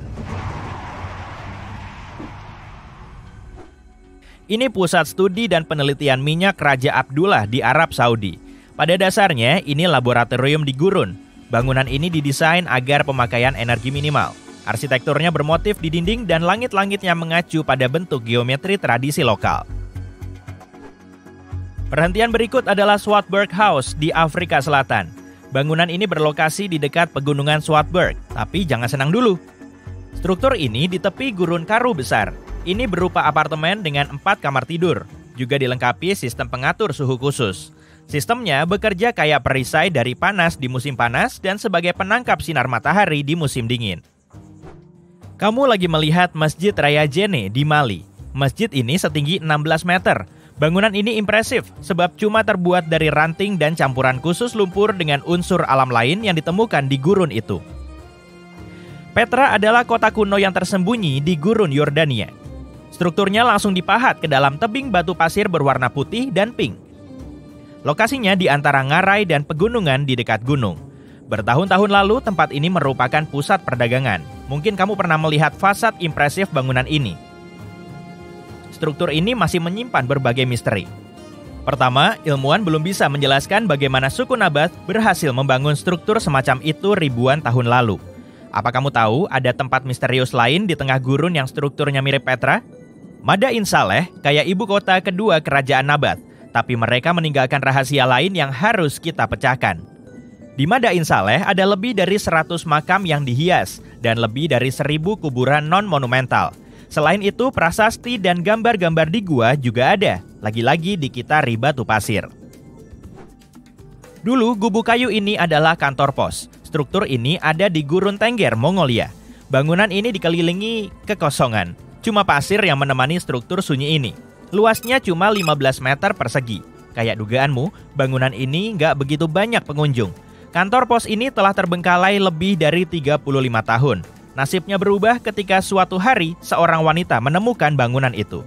Ini pusat studi dan penelitian minyak Raja Abdullah di Arab Saudi. Pada dasarnya, ini laboratorium di gurun. Bangunan ini didesain agar pemakaian energi minimal. Arsitekturnya bermotif di dinding dan langit-langitnya mengacu pada bentuk geometri tradisi lokal. Perhentian berikut adalah Swartberg House di Afrika Selatan. Bangunan ini berlokasi di dekat pegunungan Swartberg, tapi jangan senang dulu. Struktur ini di tepi gurun Karoo besar. Ini berupa apartemen dengan 4 kamar tidur, juga dilengkapi sistem pengatur suhu khusus. Sistemnya bekerja kayak perisai dari panas di musim panas dan sebagai penangkap sinar matahari di musim dingin. Kamu lagi melihat Masjid Raya Jene di Mali. Masjid ini setinggi 16 meter. Bangunan ini impresif sebab cuma terbuat dari ranting dan campuran khusus lumpur dengan unsur alam lain yang ditemukan di gurun itu. Petra adalah kota kuno yang tersembunyi di gurun Yordania. Strukturnya langsung dipahat ke dalam tebing batu pasir berwarna putih dan pink. Lokasinya di antara ngarai dan pegunungan di dekat gunung. Bertahun-tahun lalu tempat ini merupakan pusat perdagangan. Mungkin kamu pernah melihat fasad impresif bangunan ini. Struktur ini masih menyimpan berbagai misteri. Pertama, ilmuwan belum bisa menjelaskan bagaimana suku Nabath berhasil membangun struktur semacam itu ribuan tahun lalu. Apa kamu tahu ada tempat misterius lain di tengah gurun yang strukturnya mirip Petra? Madain Saleh kayak ibu kota kedua kerajaan Nabath, tapi mereka meninggalkan rahasia lain yang harus kita pecahkan. Di Madain Saleh ada lebih dari 100 makam yang dihias dan lebih dari 1.000 kuburan non-monumental. Selain itu, prasasti dan gambar-gambar di gua juga ada, lagi-lagi di Kitari Batu Pasir. Dulu, gubuk kayu ini adalah kantor pos. Struktur ini ada di Gurun Tengger, Mongolia. Bangunan ini dikelilingi kekosongan. Cuma pasir yang menemani struktur sunyi ini. Luasnya cuma 15 meter persegi. Kayak dugaanmu, bangunan ini nggak begitu banyak pengunjung. Kantor pos ini telah terbengkalai lebih dari 35 tahun. Nasibnya berubah ketika suatu hari seorang wanita menemukan bangunan itu.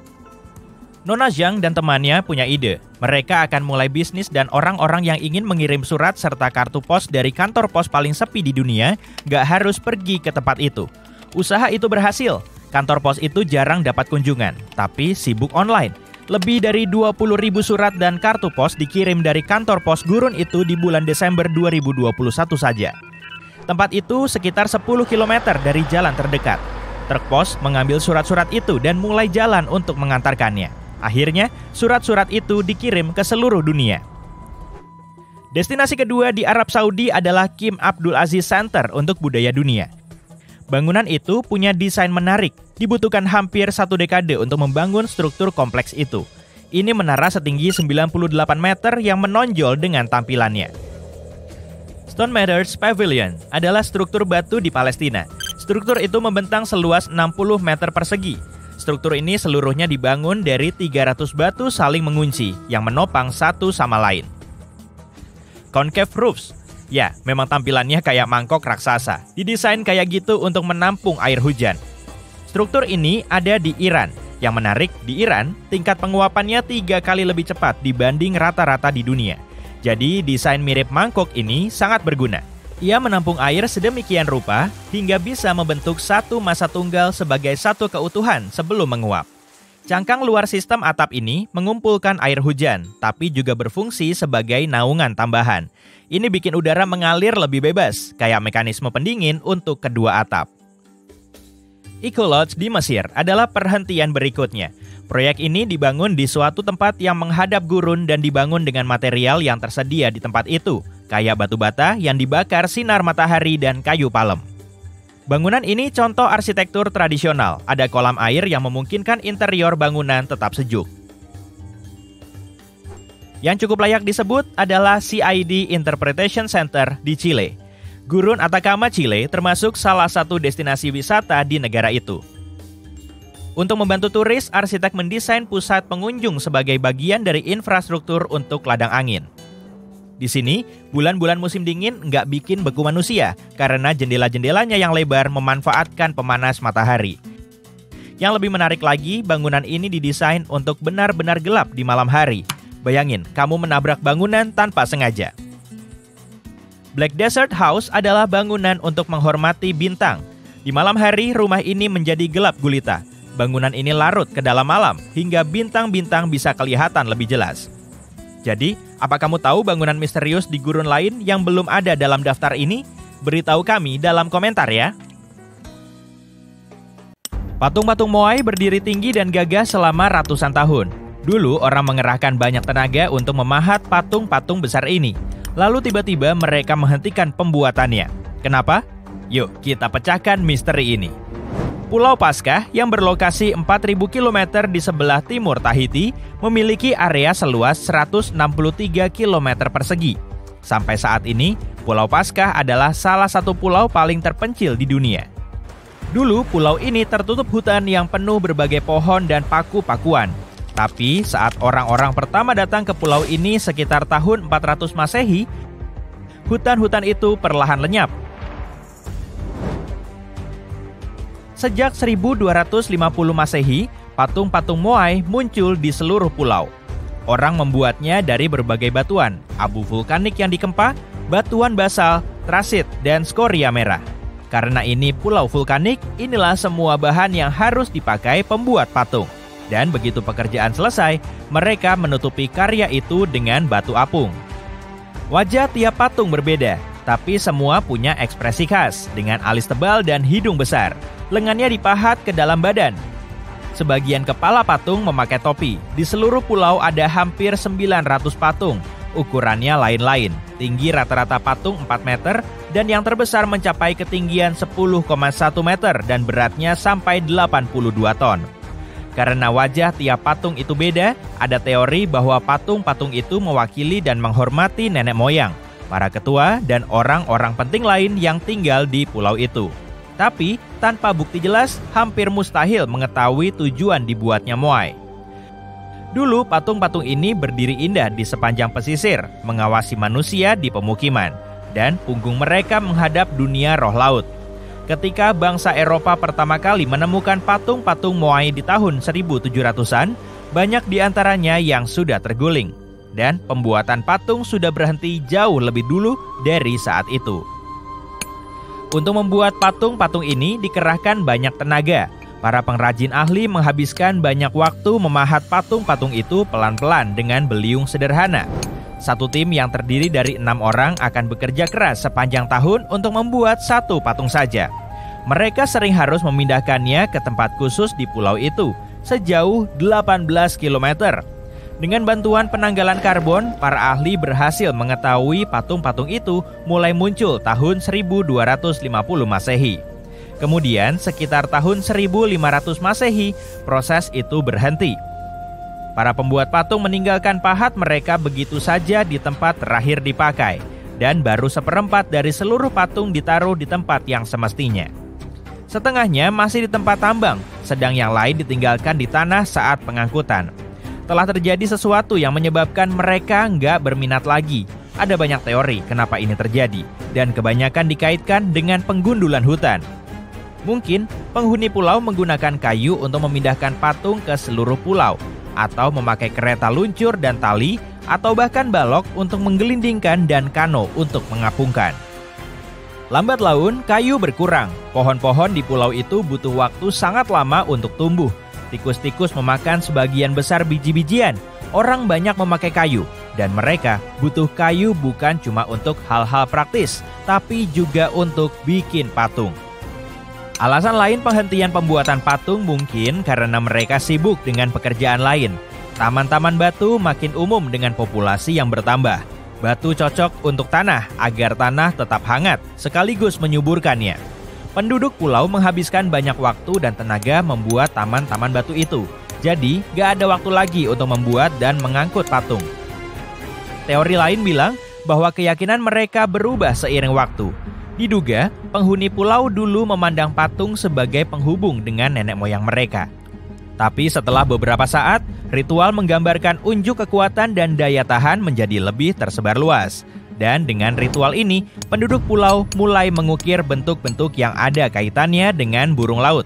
Nona Zhang dan temannya punya ide. Mereka akan mulai bisnis dan orang-orang yang ingin mengirim surat serta kartu pos dari kantor pos paling sepi di dunia nggak harus pergi ke tempat itu. Usaha itu berhasil. Kantor pos itu jarang dapat kunjungan, tapi sibuk online. Lebih dari 20.000 surat dan kartu pos dikirim dari kantor pos gurun itu di bulan Desember 2021 saja. Tempat itu sekitar 10 km dari jalan terdekat. Truk pos mengambil surat-surat itu dan mulai jalan untuk mengantarkannya. Akhirnya, surat-surat itu dikirim ke seluruh dunia. Destinasi kedua di Arab Saudi adalah King Abdul Aziz Center untuk budaya dunia. Bangunan itu punya desain menarik, dibutuhkan hampir 1 dekade untuk membangun struktur kompleks itu. Ini menara setinggi 98 meter yang menonjol dengan tampilannya. Stone Matters Pavilion adalah struktur batu di Palestina. Struktur itu membentang seluas 60 meter persegi. Struktur ini seluruhnya dibangun dari 300 batu saling mengunci yang menopang satu sama lain. Concave roofs. Ya, memang tampilannya kayak mangkok raksasa. Didesain kayak gitu untuk menampung air hujan. Struktur ini ada di Iran. Yang menarik, di Iran, tingkat penguapannya 3 kali lebih cepat dibanding rata-rata di dunia. Jadi, desain mirip mangkok ini sangat berguna. Ia menampung air sedemikian rupa hingga bisa membentuk satu massa tunggal sebagai satu keutuhan sebelum menguap. Cangkang luar sistem atap ini mengumpulkan air hujan, tapi juga berfungsi sebagai naungan tambahan. Ini bikin udara mengalir lebih bebas, kayak mekanisme pendingin untuk kedua atap. Eco Lodge di Mesir adalah perhentian berikutnya. Proyek ini dibangun di suatu tempat yang menghadap gurun dan dibangun dengan material yang tersedia di tempat itu, kayak batu bata yang dibakar sinar matahari dan kayu palem. Bangunan ini contoh arsitektur tradisional, ada kolam air yang memungkinkan interior bangunan tetap sejuk. Yang cukup layak disebut adalah CID Interpretation Center di Chile. Gurun Atacama, Chile termasuk salah satu destinasi wisata di negara itu. Untuk membantu turis, arsitek mendesain pusat pengunjung sebagai bagian dari infrastruktur untuk ladang angin. Di sini, bulan-bulan musim dingin nggak bikin beku manusia karena jendela-jendelanya yang lebar memanfaatkan pemanas matahari. Yang lebih menarik lagi, bangunan ini didesain untuk benar-benar gelap di malam hari. Bayangin, kamu menabrak bangunan tanpa sengaja. Black Desert House adalah bangunan untuk menghormati bintang. Di malam hari, rumah ini menjadi gelap gulita. Bangunan ini larut ke dalam malam hingga bintang-bintang bisa kelihatan lebih jelas. Jadi, apa kamu tahu bangunan misterius di gurun lain yang belum ada dalam daftar ini? Beritahu kami dalam komentar ya. Patung-patung Moai berdiri tinggi dan gagah selama ratusan tahun. Dulu orang mengerahkan banyak tenaga untuk memahat patung-patung besar ini. Lalu tiba-tiba mereka menghentikan pembuatannya. Kenapa? Yuk kita pecahkan misteri ini. Pulau Paskah yang berlokasi 4.000 km di sebelah timur Tahiti memiliki area seluas 163 km persegi. Sampai saat ini, Pulau Paskah adalah salah satu pulau paling terpencil di dunia. Dulu, pulau ini tertutup hutan yang penuh berbagai pohon dan paku-pakuan. Tapi saat orang-orang pertama datang ke pulau ini sekitar tahun 400 Masehi, hutan-hutan itu perlahan lenyap. Sejak 1250 Masehi, patung-patung Moai muncul di seluruh pulau. Orang membuatnya dari berbagai batuan, abu vulkanik yang dikempa, batuan basal, trasit, dan skoria merah. Karena ini pulau vulkanik, inilah semua bahan yang harus dipakai pembuat patung. Dan begitu pekerjaan selesai, mereka menutupi karya itu dengan batu apung. Wajah tiap patung berbeda, tapi semua punya ekspresi khas dengan alis tebal dan hidung besar. Lengannya dipahat ke dalam badan. Sebagian kepala patung memakai topi. Di seluruh pulau ada hampir 900 patung. Ukurannya lain-lain. Tinggi rata-rata patung 4 meter dan yang terbesar mencapai ketinggian 10,1 meter dan beratnya sampai 82 ton. Karena wajah tiap patung itu beda, ada teori bahwa patung-patung itu mewakili dan menghormati nenek moyang, para ketua, dan orang-orang penting lain yang tinggal di pulau itu. Tapi, tanpa bukti jelas, hampir mustahil mengetahui tujuan dibuatnya Moai. Dulu, patung-patung ini berdiri indah di sepanjang pesisir, mengawasi manusia di pemukiman, dan punggung mereka menghadap dunia roh laut. Ketika bangsa Eropa pertama kali menemukan patung-patung Moai di tahun 1700-an, banyak di antaranya yang sudah terguling. Dan pembuatan patung sudah berhenti jauh lebih dulu dari saat itu. Untuk membuat patung-patung ini dikerahkan banyak tenaga. Para pengrajin ahli menghabiskan banyak waktu memahat patung-patung itu pelan-pelan dengan beliung sederhana. Satu tim yang terdiri dari 6 orang akan bekerja keras sepanjang tahun untuk membuat satu patung saja. Mereka sering harus memindahkannya ke tempat khusus di pulau itu, sejauh 18 km. Dengan bantuan penanggalan karbon, para ahli berhasil mengetahui patung-patung itu mulai muncul tahun 1250 Masehi. Kemudian, sekitar tahun 1500 Masehi, proses itu berhenti. Para pembuat patung meninggalkan pahat mereka begitu saja di tempat terakhir dipakai. dan baru 1/4 dari seluruh patung ditaruh di tempat yang semestinya. Setengahnya masih di tempat tambang, sedang yang lain ditinggalkan di tanah saat pengangkutan. Telah terjadi sesuatu yang menyebabkan mereka nggak berminat lagi. Ada banyak teori kenapa ini terjadi, dan kebanyakan dikaitkan dengan penggundulan hutan. Mungkin penghuni pulau menggunakan kayu untuk memindahkan patung ke seluruh pulau, atau memakai kereta luncur dan tali, atau bahkan balok untuk menggelindingkan dan kano untuk mengapungkan. Lambat laun, kayu berkurang. Pohon-pohon di pulau itu butuh waktu sangat lama untuk tumbuh. Tikus-tikus memakan sebagian besar biji-bijian. Orang banyak memakai kayu, dan mereka butuh kayu bukan cuma untuk hal-hal praktis, tapi juga untuk bikin patung. Alasan lain penghentian pembuatan patung mungkin karena mereka sibuk dengan pekerjaan lain. Taman-taman batu makin umum dengan populasi yang bertambah. Batu cocok untuk tanah agar tanah tetap hangat sekaligus menyuburkannya. Penduduk pulau menghabiskan banyak waktu dan tenaga membuat taman-taman batu itu. Jadi, gak ada waktu lagi untuk membuat dan mengangkut patung. Teori lain bilang bahwa keyakinan mereka berubah seiring waktu. Diduga, penghuni pulau dulu memandang patung sebagai penghubung dengan nenek moyang mereka. Tapi setelah beberapa saat, ritual menggambarkan unjuk kekuatan dan daya tahan menjadi lebih tersebar luas. Dan dengan ritual ini, penduduk pulau mulai mengukir bentuk-bentuk yang ada kaitannya dengan burung laut.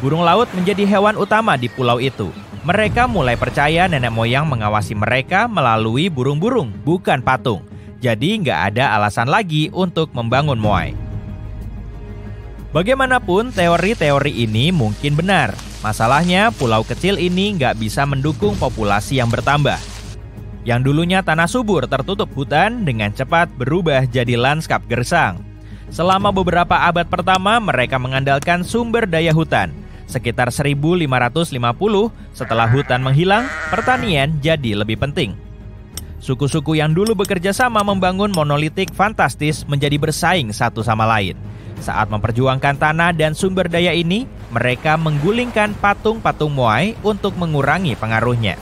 Burung laut menjadi hewan utama di pulau itu. Mereka mulai percaya nenek moyang mengawasi mereka melalui burung-burung, bukan patung. Jadi nggak ada alasan lagi untuk membangun moai. Bagaimanapun teori-teori ini mungkin benar. Masalahnya pulau kecil ini nggak bisa mendukung populasi yang bertambah. Yang dulunya tanah subur tertutup hutan dengan cepat berubah jadi lanskap gersang. Selama beberapa abad pertama mereka mengandalkan sumber daya hutan. Sekitar 1550 setelah hutan menghilang, pertanian jadi lebih penting. Suku-suku yang dulu bekerja sama membangun monolitik fantastis menjadi bersaing satu sama lain. Saat memperjuangkan tanah dan sumber daya ini, mereka menggulingkan patung-patung moai untuk mengurangi pengaruhnya.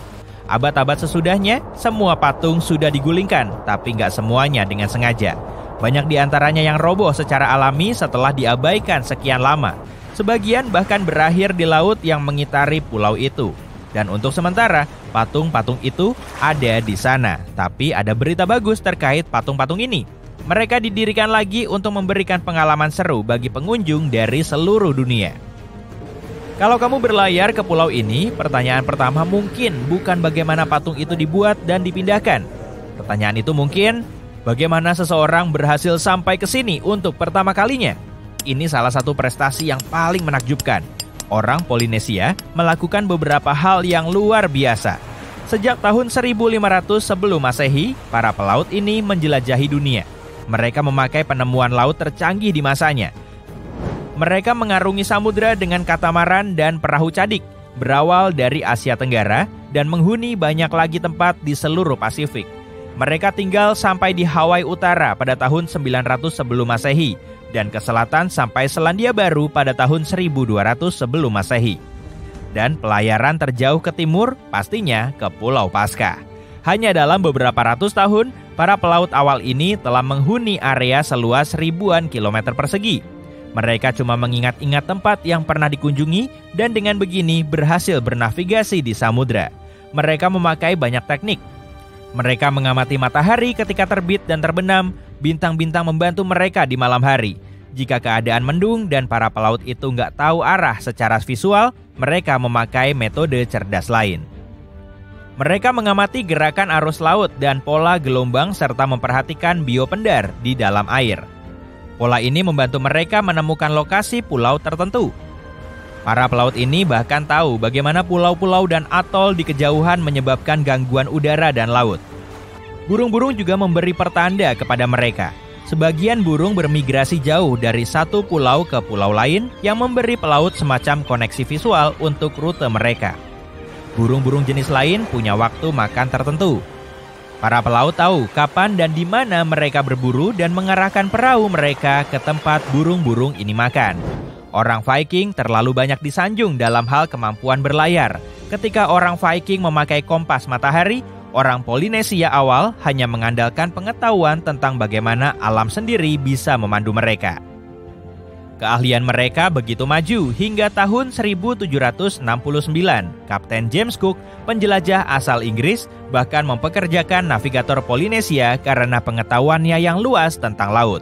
Abad-abad sesudahnya, semua patung sudah digulingkan, tapi nggak semuanya dengan sengaja. Banyak di antaranya yang roboh secara alami setelah diabaikan sekian lama. Sebagian bahkan berakhir di laut yang mengitari pulau itu. Dan untuk sementara, patung-patung itu ada di sana. Tapi ada berita bagus terkait patung-patung ini. Mereka didirikan lagi untuk memberikan pengalaman seru bagi pengunjung dari seluruh dunia. Kalau kamu berlayar ke pulau ini, pertanyaan pertama mungkin bukan bagaimana patung itu dibuat dan dipindahkan. Pertanyaan itu mungkin, bagaimana seseorang berhasil sampai ke sini untuk pertama kalinya? Ini salah satu prestasi yang paling menakjubkan. Orang Polinesia melakukan beberapa hal yang luar biasa. Sejak tahun 1500 sebelum Masehi, para pelaut ini menjelajahi dunia. Mereka memakai penemuan laut tercanggih di masanya. Mereka mengarungi samudra dengan katamaran dan perahu cadik, berawal dari Asia Tenggara dan menghuni banyak lagi tempat di seluruh Pasifik. Mereka tinggal sampai di Hawaii Utara pada tahun 900 sebelum Masehi dan ke selatan sampai Selandia Baru pada tahun 1200 sebelum Masehi. Dan pelayaran terjauh ke timur pastinya ke Pulau Paskah. Hanya dalam beberapa ratus tahun, para pelaut awal ini telah menghuni area seluas ribuan kilometer persegi. Mereka cuma mengingat-ingat tempat yang pernah dikunjungi dan dengan begini berhasil bernavigasi di samudra. Mereka memakai banyak teknik. Mereka mengamati matahari ketika terbit dan terbenam. Bintang-bintang membantu mereka di malam hari. Jika keadaan mendung dan para pelaut itu nggak tahu arah secara visual, mereka memakai metode cerdas lain. Mereka mengamati gerakan arus laut dan pola gelombang serta memperhatikan biopendar di dalam air. Pola ini membantu mereka menemukan lokasi pulau tertentu. Para pelaut ini bahkan tahu bagaimana pulau-pulau dan atol di kejauhan menyebabkan gangguan udara dan laut. Burung-burung juga memberi pertanda kepada mereka. Sebagian burung bermigrasi jauh dari satu pulau ke pulau lain yang memberi pelaut semacam koneksi visual untuk rute mereka. Burung-burung jenis lain punya waktu makan tertentu. Para pelaut tahu kapan dan di mana mereka berburu dan mengarahkan perahu mereka ke tempat burung-burung ini makan. Orang Viking terlalu banyak disanjung dalam hal kemampuan berlayar. Ketika orang Viking memakai kompas matahari, Orang Polinesia awal hanya mengandalkan pengetahuan tentang bagaimana alam sendiri bisa memandu mereka. Keahlian mereka begitu maju hingga tahun 1769. Kapten James Cook, penjelajah asal Inggris, bahkan mempekerjakan navigator Polinesia karena pengetahuannya yang luas tentang laut.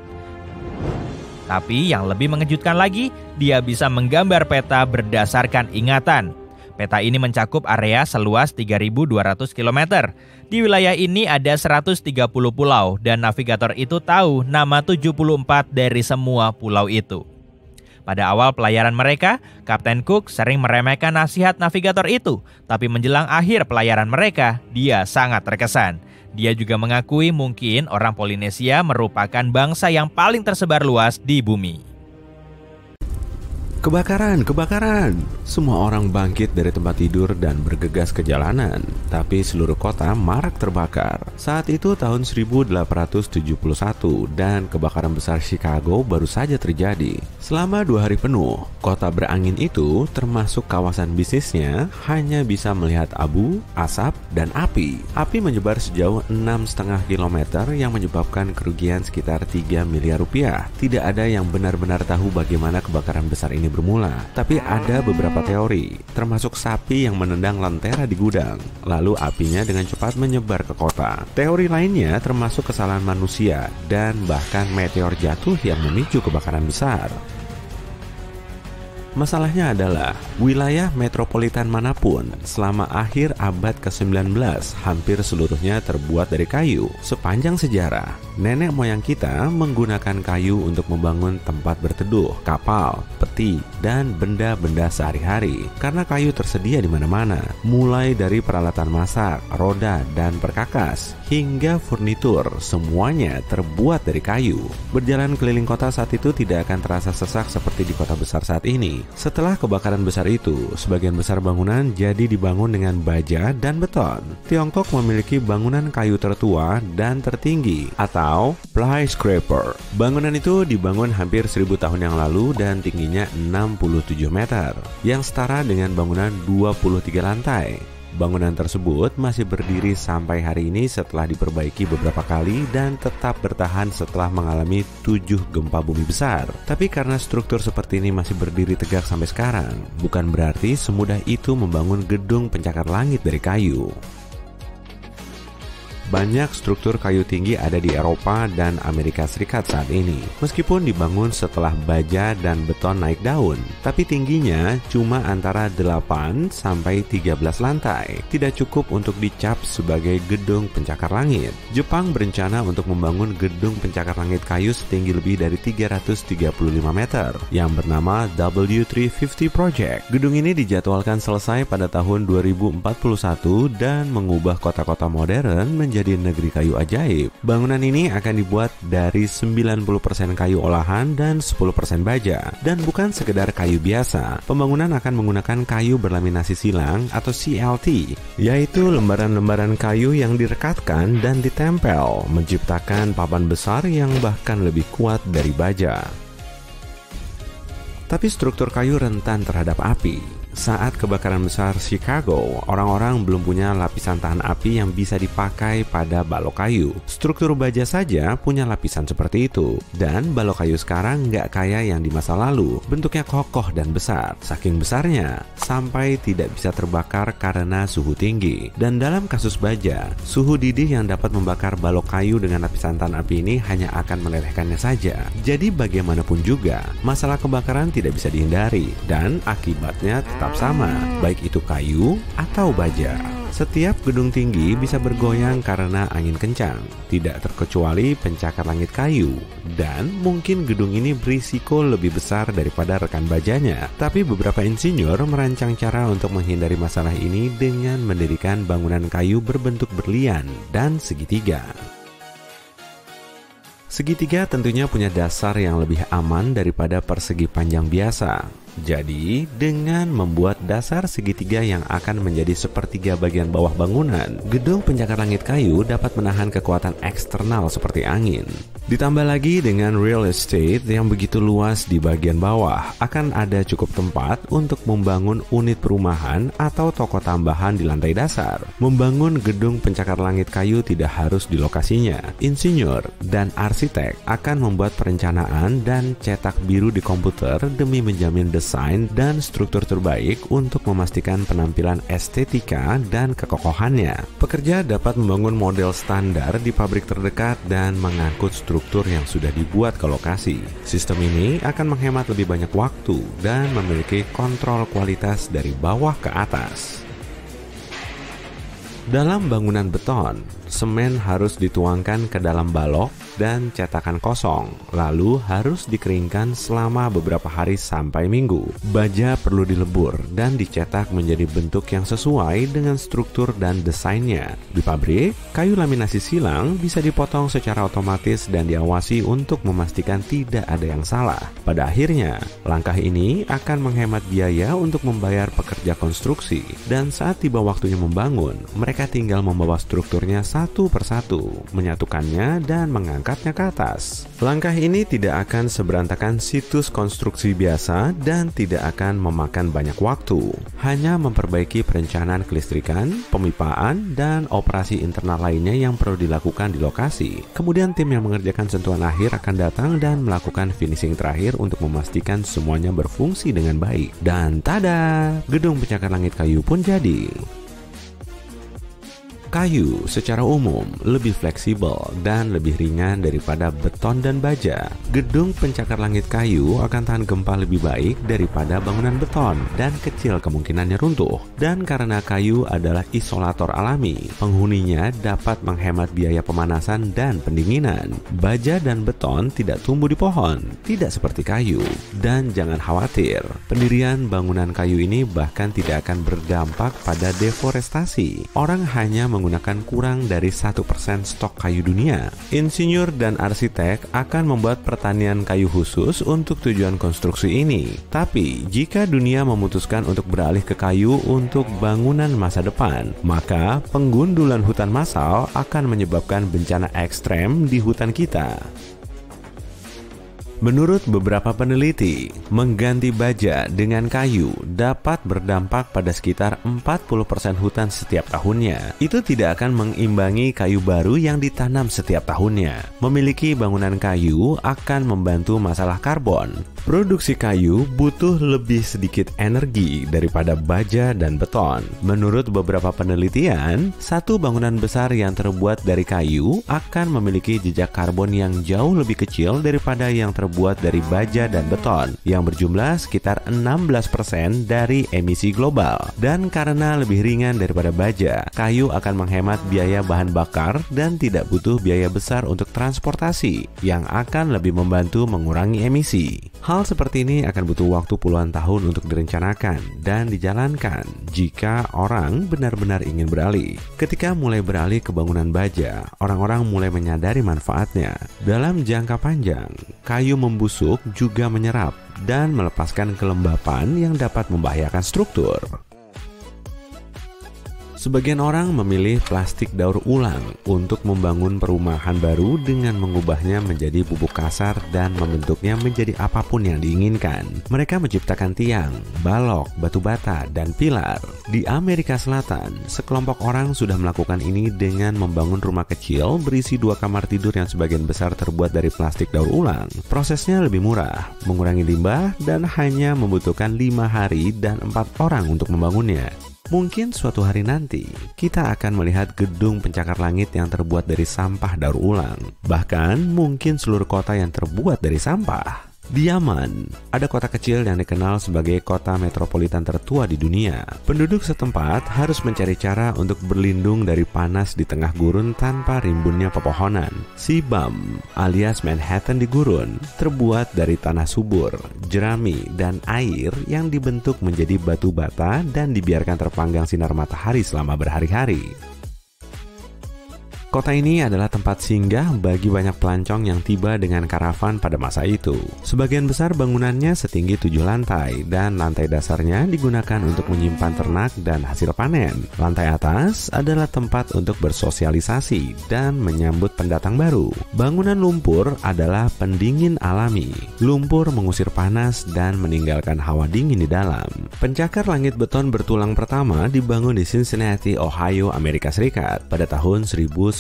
Tapi yang lebih mengejutkan lagi, dia bisa menggambar peta berdasarkan ingatan. Peta ini mencakup area seluas 3.200 km. Di wilayah ini ada 130 pulau dan navigator itu tahu nama 74 dari semua pulau itu. Pada awal pelayaran mereka, Kapten Cook sering meremehkan nasihat navigator itu, tapi menjelang akhir pelayaran mereka, dia sangat terkesan. Dia juga mengakui mungkin orang Polinesia merupakan bangsa yang paling tersebar luas di bumi. Kebakaran! Semua orang bangkit dari tempat tidur dan bergegas ke jalanan. Tapi seluruh kota marak terbakar. Saat itu tahun 1871 dan kebakaran besar Chicago baru saja terjadi. Selama 2 hari penuh, kota berangin itu termasuk kawasan bisnisnya hanya bisa melihat abu, asap, dan api. Api menyebar sejauh 6,5 km yang menyebabkan kerugian sekitar 3 miliar rupiah. Tidak ada yang benar-benar tahu bagaimana kebakaran besar ini bermula, tapi ada beberapa teori, termasuk sapi yang menendang lentera di gudang, lalu apinya dengan cepat menyebar ke kota. Teori lainnya termasuk kesalahan manusia dan bahkan meteor jatuh yang memicu kebakaran besar. Masalahnya adalah, wilayah metropolitan manapun selama akhir abad ke-19 hampir seluruhnya terbuat dari kayu. Sepanjang sejarah, nenek moyang kita menggunakan kayu untuk membangun tempat berteduh, kapal, peti, dan benda-benda sehari-hari. Karena kayu tersedia di mana-mana, mulai dari peralatan masak, roda, dan perkakas, hingga furnitur, semuanya terbuat dari kayu. Berjalan keliling kota saat itu tidak akan terasa sesak seperti di kota besar saat ini. Setelah kebakaran besar itu, sebagian besar bangunan jadi dibangun dengan baja dan beton. Tiongkok memiliki bangunan kayu tertua dan tertinggi atau skyscraper. Bangunan itu dibangun hampir 1000 tahun yang lalu dan tingginya 67 meter, yang setara dengan bangunan 23 lantai. Bangunan tersebut masih berdiri sampai hari ini setelah diperbaiki beberapa kali dan tetap bertahan setelah mengalami 7 gempa bumi besar. Tapi karena struktur seperti ini masih berdiri tegak sampai sekarang, bukan berarti semudah itu membangun gedung pencakar langit dari kayu. Banyak struktur kayu tinggi ada di Eropa dan Amerika Serikat saat ini. Meskipun dibangun setelah baja dan beton naik daun, tapi tingginya cuma antara 8 sampai 13 lantai. Tidak cukup untuk dicap sebagai gedung pencakar langit. Jepang berencana untuk membangun gedung pencakar langit kayu setinggi lebih dari 335 meter yang bernama W350 Project. Gedung ini dijadwalkan selesai pada tahun 2041 dan mengubah kota-kota modern menjadi negeri kayu ajaib. Bangunan ini akan dibuat dari 90% kayu olahan dan 10% baja. Dan bukan sekedar kayu biasa, pembangunan akan menggunakan kayu berlaminasi silang atau CLT, yaitu lembaran-lembaran kayu yang direkatkan dan ditempel, menciptakan papan besar yang bahkan lebih kuat dari baja. Tapi struktur kayu rentan terhadap api. Saat kebakaran besar Chicago, orang-orang belum punya lapisan tahan api yang bisa dipakai pada balok kayu. Struktur baja saja punya lapisan seperti itu. Dan balok kayu sekarang nggak kayak yang di masa lalu. Bentuknya kokoh dan besar. Saking besarnya, sampai tidak bisa terbakar karena suhu tinggi. Dan dalam kasus baja, suhu didih yang dapat membakar balok kayu dengan lapisan tahan api ini hanya akan melelehkannya saja. Jadi bagaimanapun juga, masalah kebakaran tidak bisa dihindari. Dan akibatnya tetap sama, baik itu kayu atau baja. Setiap gedung tinggi bisa bergoyang karena angin kencang, tidak terkecuali pencakar langit kayu. Dan mungkin gedung ini berisiko lebih besar daripada rekan bajanya. Tapi beberapa insinyur merancang cara untuk menghindari masalah ini dengan mendirikan bangunan kayu berbentuk berlian dan segitiga. Segitiga tentunya punya dasar yang lebih aman daripada persegi panjang biasa. Jadi, dengan membuat dasar segitiga yang akan menjadi sepertiga bagian bawah bangunan, gedung pencakar langit kayu dapat menahan kekuatan eksternal seperti angin. Ditambah lagi dengan real estate yang begitu luas di bagian bawah, akan ada cukup tempat untuk membangun unit perumahan atau toko tambahan di lantai dasar. Membangun gedung pencakar langit kayu tidak harus di lokasinya. Insinyur dan arsitek akan membuat perencanaan dan cetak biru di komputer demi menjamin desain dan struktur terbaik untuk memastikan penampilan estetika dan kekokohannya. Pekerja dapat membangun model standar di pabrik terdekat dan mengangkut struktur yang sudah dibuat ke lokasi. Sistem ini akan menghemat lebih banyak waktu dan memiliki kontrol kualitas dari bawah ke atas. Dalam bangunan beton, semen harus dituangkan ke dalam balok dan cetakan kosong, lalu harus dikeringkan selama beberapa hari sampai minggu. Baja perlu dilebur dan dicetak menjadi bentuk yang sesuai dengan struktur dan desainnya. Di pabrik, kayu laminasi silang bisa dipotong secara otomatis dan diawasi untuk memastikan tidak ada yang salah. Pada akhirnya, langkah ini akan menghemat biaya untuk membayar pekerja konstruksi, dan saat tiba waktunya membangun, mereka tinggal membawa strukturnya satu persatu, menyatukannya dan mengangkatnya ke atas. Langkah ini tidak akan seberantakan situs konstruksi biasa dan tidak akan memakan banyak waktu. Hanya memperbaiki perencanaan kelistrikan, pemipaan, dan operasi internal lainnya yang perlu dilakukan di lokasi. Kemudian tim yang mengerjakan sentuhan akhir akan datang dan melakukan finishing terakhir untuk memastikan semuanya berfungsi dengan baik. Dan tada! Gedung pencakar langit kayu pun jadi. Kayu secara umum lebih fleksibel dan lebih ringan daripada beton dan baja. Gedung pencakar langit kayu akan tahan gempa lebih baik daripada bangunan beton dan kecil kemungkinannya runtuh. Dan karena kayu adalah isolator alami, penghuninya dapat menghemat biaya pemanasan dan pendinginan. Baja dan beton tidak tumbuh di pohon, tidak seperti kayu. Dan jangan khawatir, pendirian bangunan kayu ini bahkan tidak akan berdampak pada deforestasi. Orang hanya menggunakan kurang dari 1% stok kayu dunia. Insinyur dan arsitek akan membuat pertanian kayu khusus untuk tujuan konstruksi ini. Tapi, jika dunia memutuskan untuk beralih ke kayu untuk bangunan masa depan, maka penggundulan hutan massal akan menyebabkan bencana ekstrem di hutan kita. Menurut beberapa peneliti, mengganti baja dengan kayu dapat berdampak pada sekitar 40% hutan setiap tahunnya. Itu tidak akan mengimbangi kayu baru yang ditanam setiap tahunnya. Memiliki bangunan kayu akan membantu masalah karbon. Produksi kayu butuh lebih sedikit energi daripada baja dan beton. Menurut beberapa penelitian, satu bangunan besar yang terbuat dari kayu akan memiliki jejak karbon yang jauh lebih kecil daripada yang terbuat dari baja dan beton, yang berjumlah sekitar 16% dari emisi global. Dan karena lebih ringan daripada baja, kayu akan menghemat biaya bahan bakar dan tidak butuh biaya besar untuk transportasi, yang akan lebih membantu mengurangi emisi. Hal seperti ini akan butuh waktu puluhan tahun untuk direncanakan dan dijalankan jika orang benar-benar ingin beralih. Ketika mulai beralih ke bangunan baja, orang-orang mulai menyadari manfaatnya. Dalam jangka panjang, kayu membusuk juga menyerap dan melepaskan kelembapan yang dapat membahayakan struktur. Sebagian orang memilih plastik daur ulang untuk membangun perumahan baru dengan mengubahnya menjadi bubuk kasar dan membentuknya menjadi apapun yang diinginkan. Mereka menciptakan tiang, balok, batu bata, dan pilar. Di Amerika Selatan, sekelompok orang sudah melakukan ini dengan membangun rumah kecil berisi 2 kamar tidur yang sebagian besar terbuat dari plastik daur ulang. Prosesnya lebih murah, mengurangi limbah, dan hanya membutuhkan 5 hari dan 4 orang untuk membangunnya. Mungkin suatu hari nanti, kita akan melihat gedung pencakar langit yang terbuat dari sampah daur ulang. Bahkan mungkin seluruh kota yang terbuat dari sampah. Di Yaman, ada kota kecil yang dikenal sebagai kota metropolitan tertua di dunia. Penduduk setempat harus mencari cara untuk berlindung dari panas di tengah gurun tanpa rimbunnya pepohonan. Sibam, alias Manhattan di gurun, terbuat dari tanah subur, jerami, dan air yang dibentuk menjadi batu bata dan dibiarkan terpanggang sinar matahari selama berhari-hari. Kota ini adalah tempat singgah bagi banyak pelancong yang tiba dengan karavan pada masa itu. Sebagian besar bangunannya setinggi 7 lantai dan lantai dasarnya digunakan untuk menyimpan ternak dan hasil panen. Lantai atas adalah tempat untuk bersosialisasi dan menyambut pendatang baru. Bangunan lumpur adalah pendingin alami. Lumpur mengusir panas dan meninggalkan hawa dingin di dalam. Pencakar langit beton bertulang pertama dibangun di Cincinnati, Ohio, Amerika Serikat pada tahun 1903.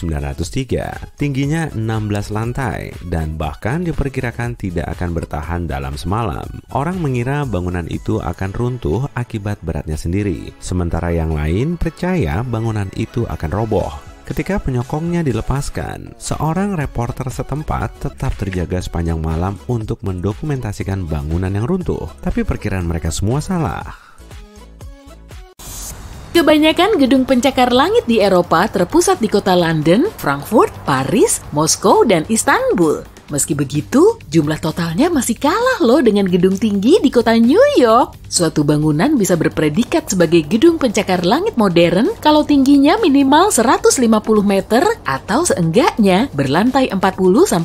Tingginya 16 lantai dan bahkan diperkirakan tidak akan bertahan dalam semalam. Orang mengira bangunan itu akan runtuh akibat beratnya sendiri, sementara yang lain percaya bangunan itu akan roboh. Ketika penyokongnya dilepaskan, seorang reporter setempat tetap terjaga sepanjang malam untuk mendokumentasikan bangunan yang runtuh. Tapi perkiraan mereka semua salah. Kebanyakan gedung pencakar langit di Eropa terpusat di kota London, Frankfurt, Paris, Moskow, dan Istanbul. Meski begitu, jumlah totalnya masih kalah loh dengan gedung tinggi di kota New York. Suatu bangunan bisa berpredikat sebagai gedung pencakar langit modern kalau tingginya minimal 150 meter atau seenggaknya berlantai 40-50.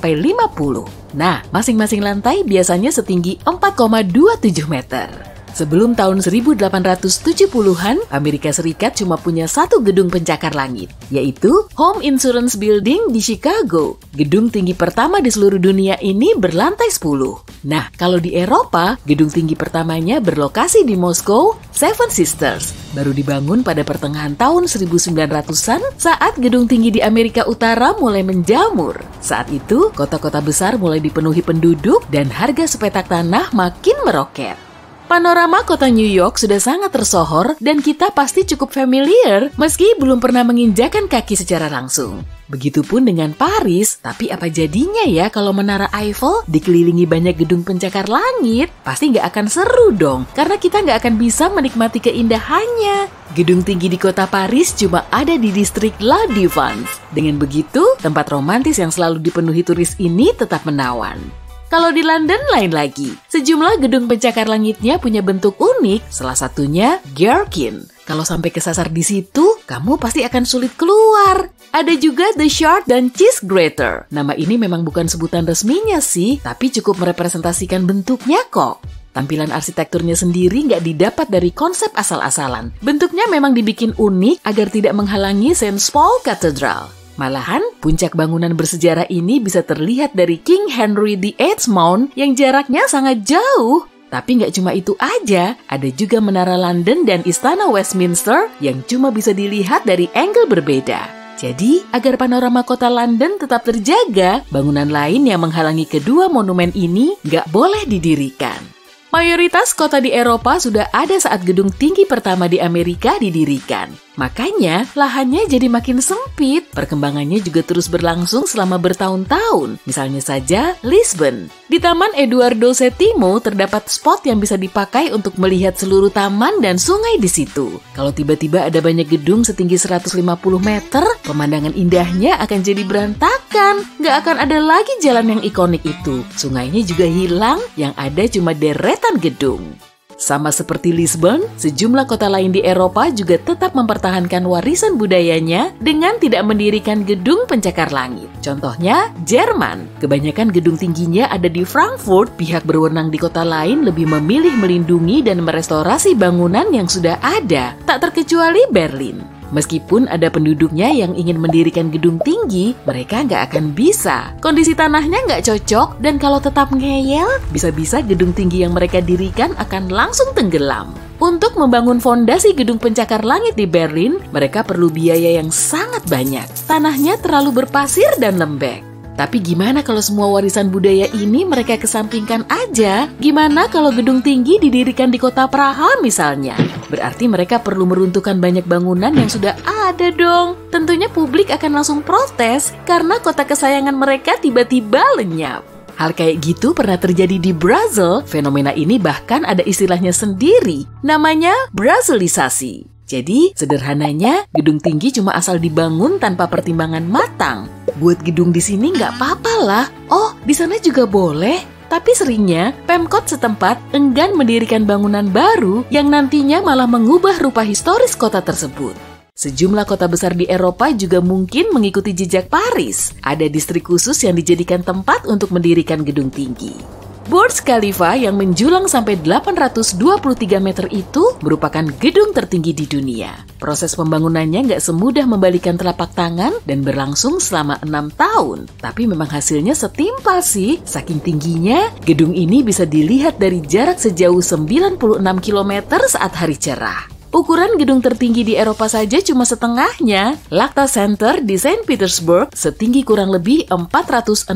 Nah, masing-masing lantai biasanya setinggi 4,27 meter. Sebelum tahun 1870-an, Amerika Serikat cuma punya satu gedung pencakar langit, yaitu Home Insurance Building di Chicago. Gedung tinggi pertama di seluruh dunia ini berlantai 10. Nah, kalau di Eropa, gedung tinggi pertamanya berlokasi di Moskow, Seven Sisters. Baru dibangun pada pertengahan tahun 1900-an saat gedung tinggi di Amerika Utara mulai menjamur. Saat itu, kota-kota besar mulai dipenuhi penduduk dan harga sepetak tanah makin meroket. Panorama kota New York sudah sangat tersohor dan kita pasti cukup familiar meski belum pernah menginjakan kaki secara langsung. Begitupun dengan Paris, tapi apa jadinya ya kalau Menara Eiffel dikelilingi banyak gedung pencakar langit? Pasti nggak akan seru dong, karena kita nggak akan bisa menikmati keindahannya. Gedung tinggi di kota Paris cuma ada di distrik La Défense. Dengan begitu, tempat romantis yang selalu dipenuhi turis ini tetap menawan. Kalau di London lain lagi, sejumlah gedung pencakar langitnya punya bentuk unik, salah satunya Gherkin. Kalau sampai kesasar di situ, kamu pasti akan sulit keluar. Ada juga The Shard dan Cheese Grater. Nama ini memang bukan sebutan resminya sih, tapi cukup merepresentasikan bentuknya kok. Tampilan arsitekturnya sendiri nggak didapat dari konsep asal-asalan. Bentuknya memang dibikin unik agar tidak menghalangi St. Paul Cathedral. Malahan, puncak bangunan bersejarah ini bisa terlihat dari King Henry VIII Mount yang jaraknya sangat jauh. Tapi nggak cuma itu aja, ada juga Menara London dan Istana Westminster yang cuma bisa dilihat dari angle berbeda. Jadi, agar panorama kota London tetap terjaga, bangunan lain yang menghalangi kedua monumen ini nggak boleh didirikan. Mayoritas kota di Eropa sudah ada saat gedung tinggi pertama di Amerika didirikan. Makanya, lahannya jadi makin sempit. Perkembangannya juga terus berlangsung selama bertahun-tahun. Misalnya saja, Lisbon. Di Taman Eduardo VII terdapat spot yang bisa dipakai untuk melihat seluruh taman dan sungai di situ. Kalau tiba-tiba ada banyak gedung setinggi 150 meter, pemandangan indahnya akan jadi berantakan. Nggak akan ada lagi jalan yang ikonik itu. Sungainya juga hilang, yang ada cuma deretan gedung. Sama seperti Lisbon, sejumlah kota lain di Eropa juga tetap mempertahankan warisan budayanya dengan tidak mendirikan gedung pencakar langit. Contohnya, Jerman. Kebanyakan gedung tingginya ada di Frankfurt, pihak berwenang di kota lain lebih memilih melindungi dan merestorasi bangunan yang sudah ada, tak terkecuali Berlin. Meskipun ada penduduknya yang ingin mendirikan gedung tinggi, mereka nggak akan bisa. Kondisi tanahnya nggak cocok, dan kalau tetap ngeyel, bisa-bisa gedung tinggi yang mereka dirikan akan langsung tenggelam. Untuk membangun fondasi gedung pencakar langit di Berlin, mereka perlu biaya yang sangat banyak. Tanahnya terlalu berpasir dan lembek. Tapi gimana kalau semua warisan budaya ini mereka kesampingkan aja? Gimana kalau gedung tinggi didirikan di kota Praha misalnya? Berarti mereka perlu meruntuhkan banyak bangunan yang sudah ada dong. Tentunya publik akan langsung protes karena kota kesayangan mereka tiba-tiba lenyap. Hal kayak gitu pernah terjadi di Brazil. Fenomena ini bahkan ada istilahnya sendiri, namanya Brazilisasi. Jadi, sederhananya, gedung tinggi cuma asal dibangun tanpa pertimbangan matang. Buat gedung di sini nggak apa-apa lah. Oh, di sana juga boleh. Tapi seringnya, Pemkot setempat enggan mendirikan bangunan baru yang nantinya malah mengubah rupa historis kota tersebut. Sejumlah kota besar di Eropa juga mungkin mengikuti jejak Paris. Ada distrik khusus yang dijadikan tempat untuk mendirikan gedung tinggi. Burj Khalifa yang menjulang sampai 823 meter itu merupakan gedung tertinggi di dunia. Proses pembangunannya nggak semudah membalikan telapak tangan dan berlangsung selama 6 tahun. Tapi memang hasilnya setimpal sih. Saking tingginya, gedung ini bisa dilihat dari jarak sejauh 96 km saat hari cerah. Ukuran gedung tertinggi di Eropa saja cuma setengahnya. Lacta Center di Saint Petersburg setinggi kurang lebih 460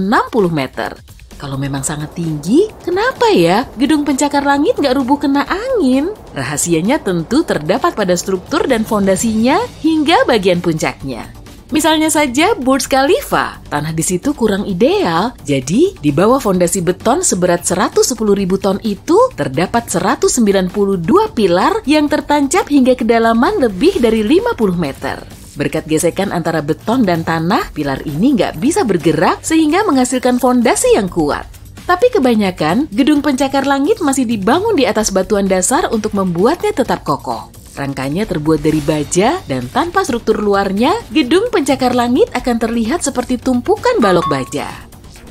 meter. Kalau memang sangat tinggi, kenapa ya gedung pencakar langit nggak rubuh kena angin? Rahasianya tentu terdapat pada struktur dan fondasinya hingga bagian puncaknya. Misalnya saja Burj Khalifa, tanah di situ kurang ideal, jadi di bawah fondasi beton seberat 110.000 ton itu terdapat 192 pilar yang tertancap hingga kedalaman lebih dari 50 meter. Berkat gesekan antara beton dan tanah, pilar ini nggak bisa bergerak sehingga menghasilkan fondasi yang kuat. Tapi kebanyakan, gedung pencakar langit masih dibangun di atas batuan dasar untuk membuatnya tetap kokoh. Rangkanya terbuat dari baja dan tanpa struktur luarnya, gedung pencakar langit akan terlihat seperti tumpukan balok baja.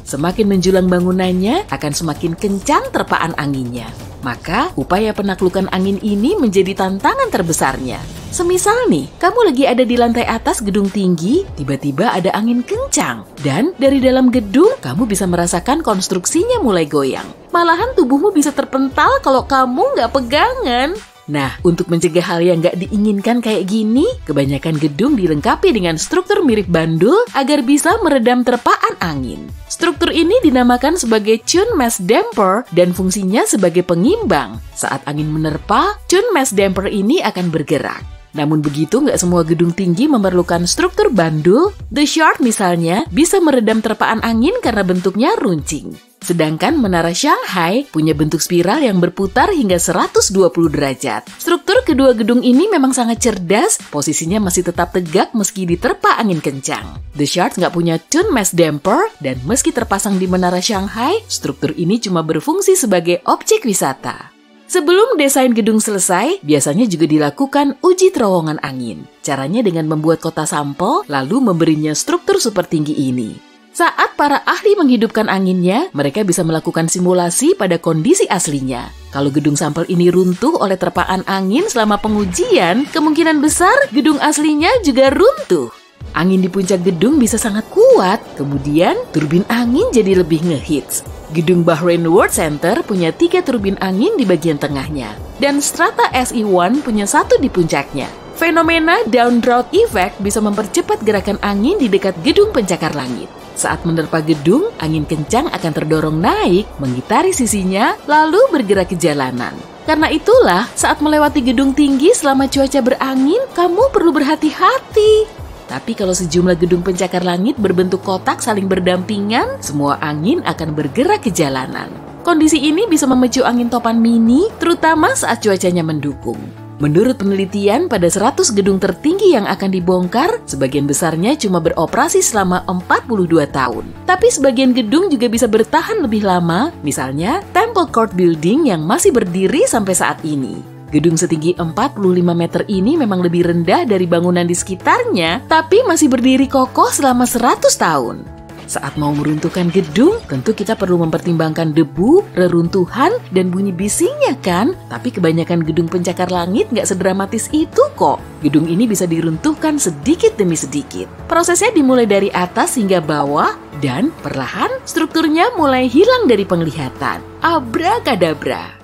Semakin menjulang bangunannya, akan semakin kencang terpaan anginnya. Maka, upaya penaklukan angin ini menjadi tantangan terbesarnya. Semisal nih, kamu lagi ada di lantai atas gedung tinggi, tiba-tiba ada angin kencang. Dan dari dalam gedung, kamu bisa merasakan konstruksinya mulai goyang. Malahan tubuhmu bisa terpental kalau kamu nggak pegangan. Nah, untuk mencegah hal yang nggak diinginkan kayak gini, kebanyakan gedung dilengkapi dengan struktur mirip bandul agar bisa meredam terpaan angin. Struktur ini dinamakan sebagai Chun Mass Damper dan fungsinya sebagai pengimbang. Saat angin menerpa, Chun Mass Damper ini akan bergerak. Namun begitu, nggak semua gedung tinggi memerlukan struktur bandul. The Shard misalnya bisa meredam terpaan angin karena bentuknya runcing. Sedangkan Menara Shanghai punya bentuk spiral yang berputar hingga 120 derajat. Struktur kedua gedung ini memang sangat cerdas, posisinya masih tetap tegak meski diterpa angin kencang. The Shard nggak punya Chun Mass Damper, dan meski terpasang di Menara Shanghai, struktur ini cuma berfungsi sebagai objek wisata. Sebelum desain gedung selesai, biasanya juga dilakukan uji terowongan angin. Caranya dengan membuat kotak sampel, lalu memberinya struktur super tinggi ini. Saat para ahli menghidupkan anginnya, mereka bisa melakukan simulasi pada kondisi aslinya. Kalau gedung sampel ini runtuh oleh terpaan angin selama pengujian, kemungkinan besar gedung aslinya juga runtuh. Angin di puncak gedung bisa sangat kuat, kemudian turbin angin jadi lebih ngehits. Gedung Bahrain World Center punya 3 turbin angin di bagian tengahnya, dan Strata SE1 punya 1 di puncaknya. Fenomena downdraft effect bisa mempercepat gerakan angin di dekat gedung pencakar langit. Saat menerpa gedung, angin kencang akan terdorong naik, mengitari sisinya, lalu bergerak ke jalanan. Karena itulah, saat melewati gedung tinggi selama cuaca berangin, kamu perlu berhati-hati. Tapi kalau sejumlah gedung pencakar langit berbentuk kotak saling berdampingan, semua angin akan bergerak ke jalanan. Kondisi ini bisa memicu angin topan mini, terutama saat cuacanya mendukung. Menurut penelitian, pada 100 gedung tertinggi yang akan dibongkar, sebagian besarnya cuma beroperasi selama 42 tahun. Tapi sebagian gedung juga bisa bertahan lebih lama, misalnya Temple Court Building yang masih berdiri sampai saat ini. Gedung setinggi 45 meter ini memang lebih rendah dari bangunan di sekitarnya, tapi masih berdiri kokoh selama 100 tahun. Saat mau meruntuhkan gedung, tentu kita perlu mempertimbangkan debu, reruntuhan, dan bunyi bisingnya kan? Tapi kebanyakan gedung pencakar langit nggak sedramatis itu kok. Gedung ini bisa diruntuhkan sedikit demi sedikit. Prosesnya dimulai dari atas hingga bawah, dan perlahan strukturnya mulai hilang dari penglihatan. Abrakadabra.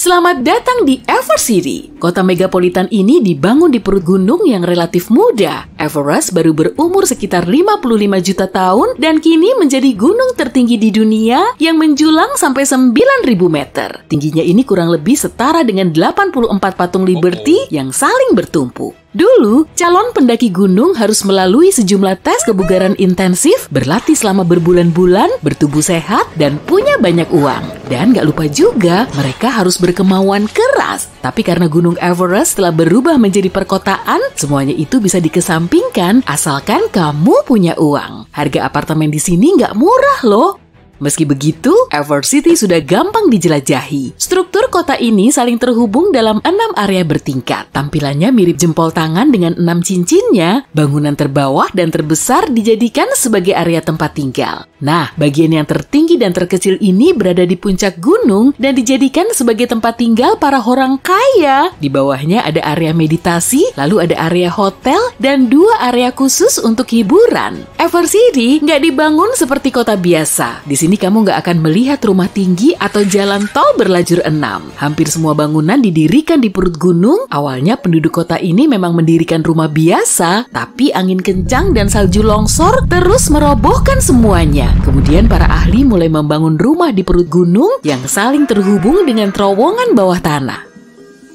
Selamat datang di Everest City. Kota megapolitan ini dibangun di perut gunung yang relatif muda. Everest baru berumur sekitar 55 juta tahun dan kini menjadi gunung tertinggi di dunia yang menjulang sampai 9.000 meter. Tingginya ini kurang lebih setara dengan 84 patung Liberty yang saling bertumpuk. Dulu, calon pendaki gunung harus melalui sejumlah tes kebugaran intensif, berlatih selama berbulan-bulan, bertubuh sehat, dan punya banyak uang. Dan gak lupa juga, mereka harus berkemauan keras. Tapi karena Gunung Everest telah berubah menjadi perkotaan, semuanya itu bisa dikesampingkan asalkan kamu punya uang. Harga apartemen di sini gak murah loh. Meski begitu, Evercity sudah gampang dijelajahi. Struktur kota ini saling terhubung dalam 6 area bertingkat. Tampilannya mirip jempol tangan dengan 6 cincinnya. Bangunan terbawah dan terbesar dijadikan sebagai area tempat tinggal. Nah, bagian yang tertinggi dan terkecil ini berada di puncak gunung dan dijadikan sebagai tempat tinggal para orang kaya. Di bawahnya ada area meditasi, lalu ada area hotel, dan 2 area khusus untuk hiburan. Evercity nggak dibangun seperti kota biasa. Di sini kamu nggak akan melihat rumah tinggi atau jalan tol berlajur 6. Hampir semua bangunan didirikan di perut gunung. Awalnya penduduk kota ini memang mendirikan rumah biasa, tapi angin kencang dan salju longsor terus merobohkan semuanya. Kemudian para ahli mulai membangun rumah di perut gunung yang saling terhubung dengan terowongan bawah tanah.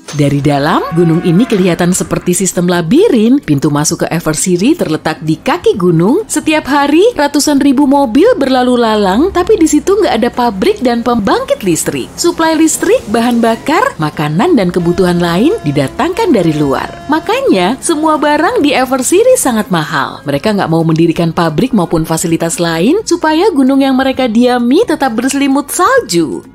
Dari dalam, gunung ini kelihatan seperti sistem labirin. Pintu masuk ke Evercity terletak di kaki gunung. Setiap hari, ratusan ribu mobil berlalu lalang, tapi di situ nggak ada pabrik dan pembangkit listrik. Suplai listrik, bahan bakar, makanan, dan kebutuhan lain didatangkan dari luar. Makanya, semua barang di Evercity sangat mahal. Mereka nggak mau mendirikan pabrik maupun fasilitas lain supaya gunung yang mereka diami tetap berselimut salju.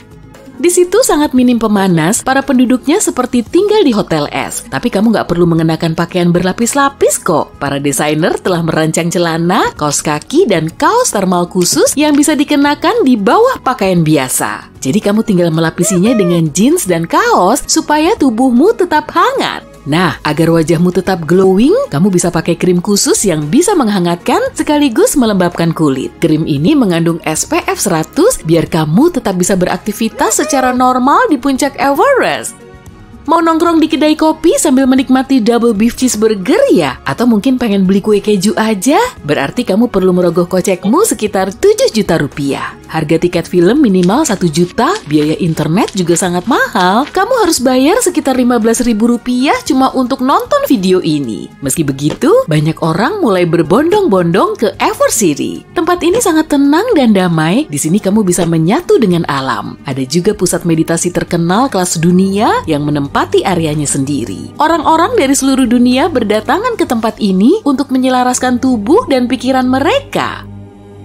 Di situ sangat minim pemanas, para penduduknya seperti tinggal di hotel es. Tapi kamu nggak perlu mengenakan pakaian berlapis-lapis kok. Para desainer telah merancang celana, kaos kaki, dan kaos thermal khusus yang bisa dikenakan di bawah pakaian biasa. Jadi kamu tinggal melapisinya dengan jeans dan kaos supaya tubuhmu tetap hangat. Nah, agar wajahmu tetap glowing, kamu bisa pakai krim khusus yang bisa menghangatkan sekaligus melembabkan kulit. Krim ini mengandung SPF 100 biar kamu tetap bisa beraktivitas secara normal di puncak Everest. Mau nongkrong di kedai kopi sambil menikmati double beef cheeseburger ya? Atau mungkin pengen beli kue keju aja? Berarti kamu perlu merogoh kocekmu sekitar 7 juta rupiah. Harga tiket film minimal 1 juta, biaya internet juga sangat mahal. Kamu harus bayar sekitar 15.000 rupiah cuma untuk nonton video ini. Meski begitu, banyak orang mulai berbondong-bondong ke Evercity. Tempat ini sangat tenang dan damai. Di sini kamu bisa menyatu dengan alam. Ada juga pusat meditasi terkenal kelas dunia yang menempati areanya sendiri. Orang-orang dari seluruh dunia berdatangan ke tempat ini untuk menyelaraskan tubuh dan pikiran mereka.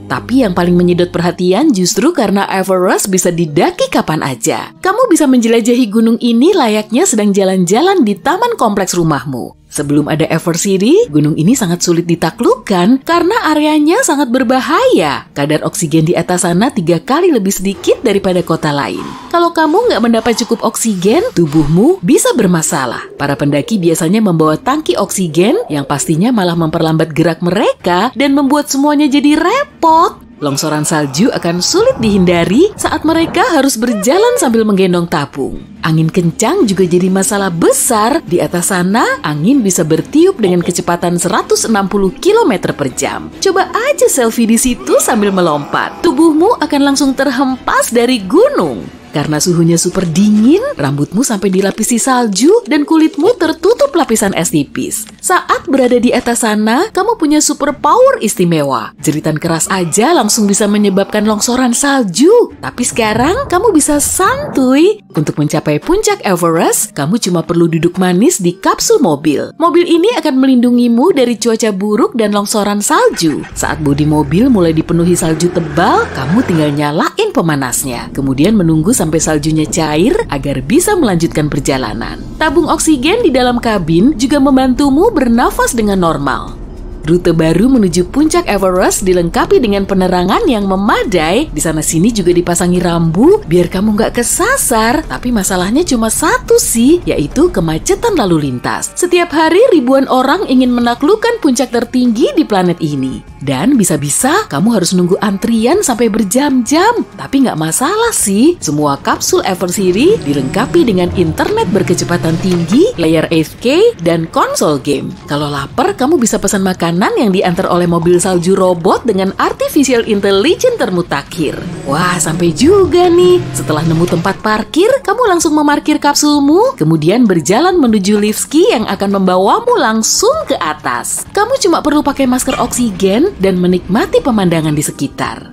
Tapi yang paling menyedot perhatian justru karena Everest bisa didaki kapan aja. Kamu bisa menjelajahi gunung ini layaknya sedang jalan-jalan di taman kompleks rumahmu. Sebelum ada Evercity, gunung ini sangat sulit ditaklukkan karena areanya sangat berbahaya. Kadar oksigen di atas sana 3 kali lebih sedikit daripada kota lain. Kalau kamu nggak mendapat cukup oksigen, tubuhmu bisa bermasalah. Para pendaki biasanya membawa tangki oksigen yang pastinya malah memperlambat gerak mereka dan membuat semuanya jadi repot. Longsoran salju akan sulit dihindari saat mereka harus berjalan sambil menggendong tabung. Angin kencang juga jadi masalah besar. Di atas sana, angin bisa bertiup dengan kecepatan 160 km per jam. Coba aja selfie di situ sambil melompat. Tubuhmu akan langsung terhempas dari gunung. Karena suhunya super dingin, rambutmu sampai dilapisi salju dan kulitmu tertutup lapisan es tipis. Saat berada di atas sana, kamu punya super power istimewa. Jeritan keras aja langsung bisa menyebabkan longsoran salju. Tapi sekarang, kamu bisa santuy. Untuk mencapai puncak Everest, kamu cuma perlu duduk manis di kapsul mobil. Mobil ini akan melindungimu dari cuaca buruk dan longsoran salju. Saat bodi mobil mulai dipenuhi salju tebal, kamu tinggal nyalain pemanasnya. Kemudian menunggu sampai saljunya cair agar bisa melanjutkan perjalanan. Tabung oksigen di dalam kabin juga membantumu bernafas dengan normal. Rute baru menuju puncak Everest dilengkapi dengan penerangan yang memadai. Di sana-sini juga dipasangi rambu biar kamu nggak kesasar. Tapi masalahnya cuma satu sih, yaitu kemacetan lalu lintas. Setiap hari ribuan orang ingin menaklukkan puncak tertinggi di planet ini. Dan bisa-bisa kamu harus nunggu antrian sampai berjam-jam. Tapi nggak masalah sih. Semua kapsul Evercity dilengkapi dengan internet berkecepatan tinggi, layar 8K, dan konsol game. Kalau lapar, kamu bisa pesan makanan yang diantar oleh mobil salju robot dengan artificial intelligence termutakhir. Wah, sampai juga nih. Setelah nemu tempat parkir, kamu langsung memarkir kapsulmu, kemudian berjalan menuju lift ski yang akan membawamu langsung ke atas. Kamu cuma perlu pakai masker oksigen dan menikmati pemandangan di sekitar.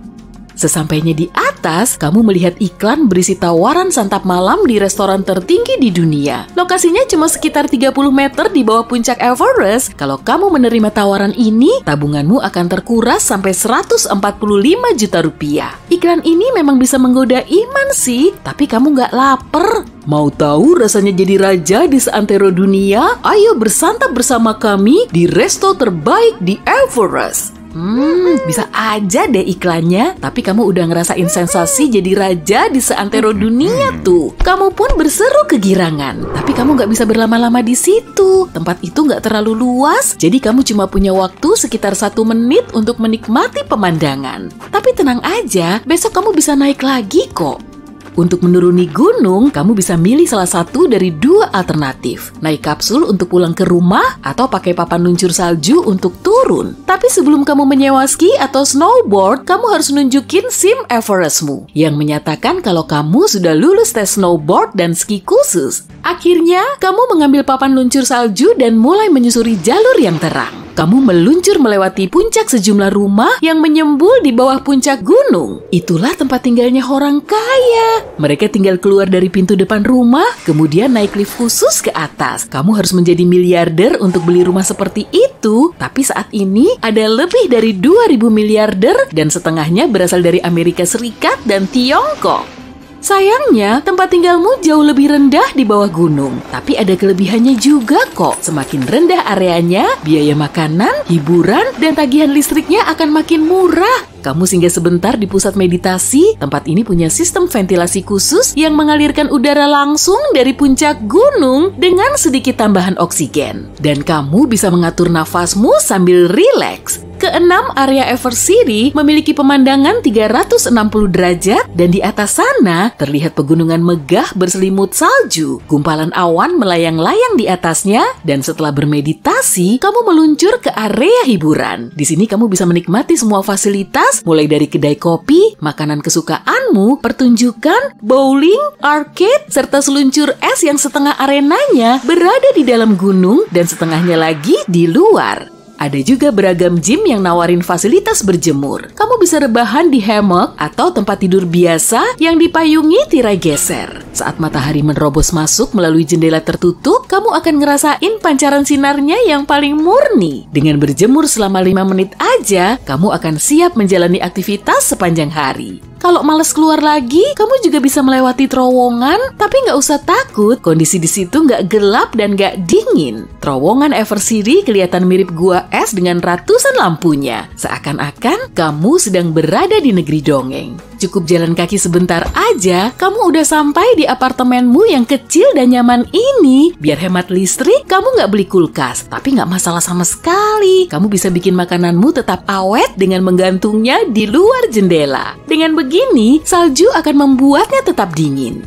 Sesampainya di atas, kamu melihat iklan berisi tawaran santap malam di restoran tertinggi di dunia. Lokasinya cuma sekitar 30 meter di bawah puncak Everest. Kalau kamu menerima tawaran ini, tabunganmu akan terkuras sampai 145 juta rupiah. Iklan ini memang bisa menggoda iman sih, tapi kamu nggak lapar. Mau tahu rasanya jadi raja di seantero dunia? Ayo bersantap bersama kami di resto terbaik di Everest. Bisa aja deh iklannya, tapi kamu udah ngerasain sensasi jadi raja di seantero dunia tuh. Kamu pun berseru kegirangan, tapi kamu nggak bisa berlama-lama di situ. Tempat itu nggak terlalu luas, jadi kamu cuma punya waktu sekitar 1 menit untuk menikmati pemandangan. Tapi tenang aja, besok kamu bisa naik lagi kok. Untuk menuruni gunung, kamu bisa milih salah satu dari 2 alternatif. Naik kapsul untuk pulang ke rumah atau pakai papan luncur salju untuk turun. Tapi sebelum kamu menyewa ski atau snowboard, kamu harus nunjukin SIM Everestmu yang menyatakan kalau kamu sudah lulus tes snowboard dan ski khusus. Akhirnya, kamu mengambil papan luncur salju dan mulai menyusuri jalur yang terang. Kamu meluncur melewati puncak sejumlah rumah yang menyembul di bawah puncak gunung. Itulah tempat tinggalnya orang kaya. Mereka tinggal keluar dari pintu depan rumah, kemudian naik lift khusus ke atas. Kamu harus menjadi miliarder untuk beli rumah seperti itu. Tapi saat ini ada lebih dari 2.000 miliarder dan setengahnya berasal dari Amerika Serikat dan Tiongkok. Sayangnya, tempat tinggalmu jauh lebih rendah di bawah gunung. Tapi ada kelebihannya juga kok. Semakin rendah areanya, biaya makanan, hiburan, dan tagihan listriknya akan makin murah. Kamu singgah sebentar di pusat meditasi. Tempat ini punya sistem ventilasi khusus yang mengalirkan udara langsung dari puncak gunung dengan sedikit tambahan oksigen. Dan kamu bisa mengatur nafasmu sambil rileks. Keenam, area Everest City memiliki pemandangan 360 derajat dan di atas sana terlihat pegunungan megah berselimut salju. Gumpalan awan melayang-layang di atasnya dan setelah bermeditasi, kamu meluncur ke area hiburan. Di sini kamu bisa menikmati semua fasilitas mulai dari kedai kopi, makanan kesukaanmu, pertunjukan, bowling, arcade, serta seluncur es yang setengah arenanya berada di dalam gunung dan setengahnya lagi di luar. Ada juga beragam gym yang nawarin fasilitas berjemur. Kamu bisa rebahan di hammock atau tempat tidur biasa yang dipayungi tirai geser. Saat matahari menerobos masuk melalui jendela tertutup, kamu akan ngerasain pancaran sinarnya yang paling murni. Dengan berjemur selama 5 menit aja, kamu akan siap menjalani aktivitas sepanjang hari. Kalau malas keluar lagi, kamu juga bisa melewati terowongan, tapi nggak usah takut, kondisi di situ nggak gelap dan nggak dingin. Terowongan Everest City kelihatan mirip gua es dengan ratusan lampunya. Seakan-akan kamu sedang berada di negeri dongeng. Cukup jalan kaki sebentar aja, kamu udah sampai di apartemenmu yang kecil dan nyaman ini. Biar hemat listrik, kamu nggak beli kulkas, tapi nggak masalah sama sekali. Kamu bisa bikin makananmu tetap awet dengan menggantungnya di luar jendela. Dengan begini, salju akan membuatnya tetap dingin.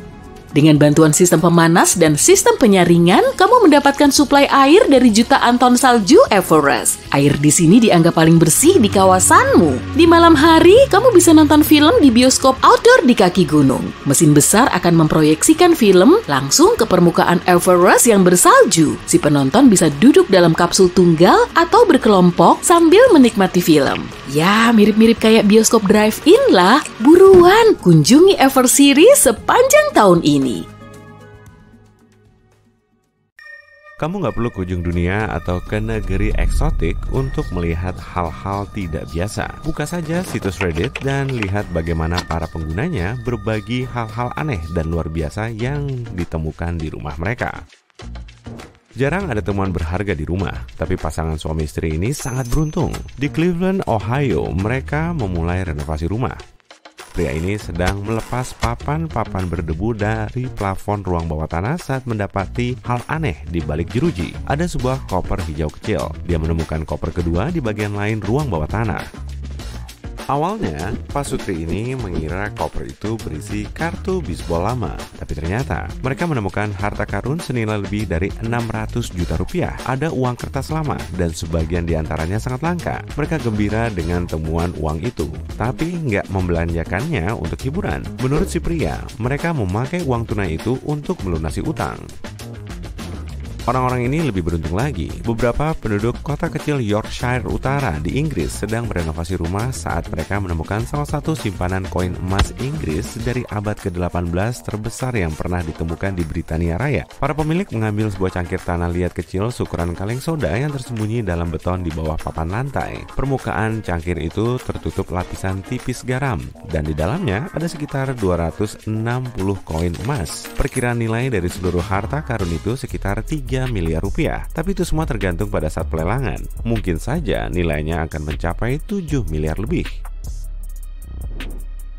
Dengan bantuan sistem pemanas dan sistem penyaringan, kamu mendapatkan suplai air dari jutaan ton salju Everest. Air di sini dianggap paling bersih di kawasanmu. Di malam hari, kamu bisa nonton film di bioskop outdoor di kaki gunung. Mesin besar akan memproyeksikan film langsung ke permukaan Everest yang bersalju. Si penonton bisa duduk dalam kapsul tunggal atau berkelompok sambil menikmati film. Ya, mirip-mirip kayak bioskop drive-in lah. Buruan, kunjungi Everest City sepanjang tahun ini. Kamu nggak perlu ke ujung dunia atau ke negeri eksotik untuk melihat hal-hal tidak biasa. Buka saja situs Reddit dan lihat bagaimana para penggunanya berbagi hal-hal aneh dan luar biasa yang ditemukan di rumah mereka. Jarang ada temuan berharga di rumah, tapi pasangan suami istri ini sangat beruntung. Di Cleveland, Ohio, mereka memulai renovasi rumah. Pria ini sedang melepas papan-papan berdebu dari plafon ruang bawah tanah saat mendapati hal aneh di balik jeruji. Ada sebuah koper hijau kecil. Dia menemukan koper kedua di bagian lain ruang bawah tanah. Awalnya, Pak Sutri ini mengira koper itu berisi kartu bisbol lama. Tapi ternyata, mereka menemukan harta karun senilai lebih dari 600 juta rupiah. Ada uang kertas lama dan sebagian diantaranya sangat langka. Mereka gembira dengan temuan uang itu, tapi nggak membelanjakannya untuk hiburan. Menurut si pria, mereka memakai uang tunai itu untuk melunasi utang. Orang-orang ini lebih beruntung lagi. Beberapa penduduk kota kecil Yorkshire Utara di Inggris sedang merenovasi rumah saat mereka menemukan salah satu simpanan koin emas Inggris dari abad ke-18 terbesar yang pernah ditemukan di Britania Raya. Para pemilik mengambil sebuah cangkir tanah liat kecil seukuran kaleng soda yang tersembunyi dalam beton di bawah papan lantai. Permukaan cangkir itu tertutup lapisan tipis garam dan di dalamnya ada sekitar 260 koin emas. Perkiraan nilai dari seluruh harta karun itu sekitar 3 miliar rupiah. Tapi itu semua tergantung pada saat pelelangan. Mungkin saja nilainya akan mencapai 7 miliar lebih.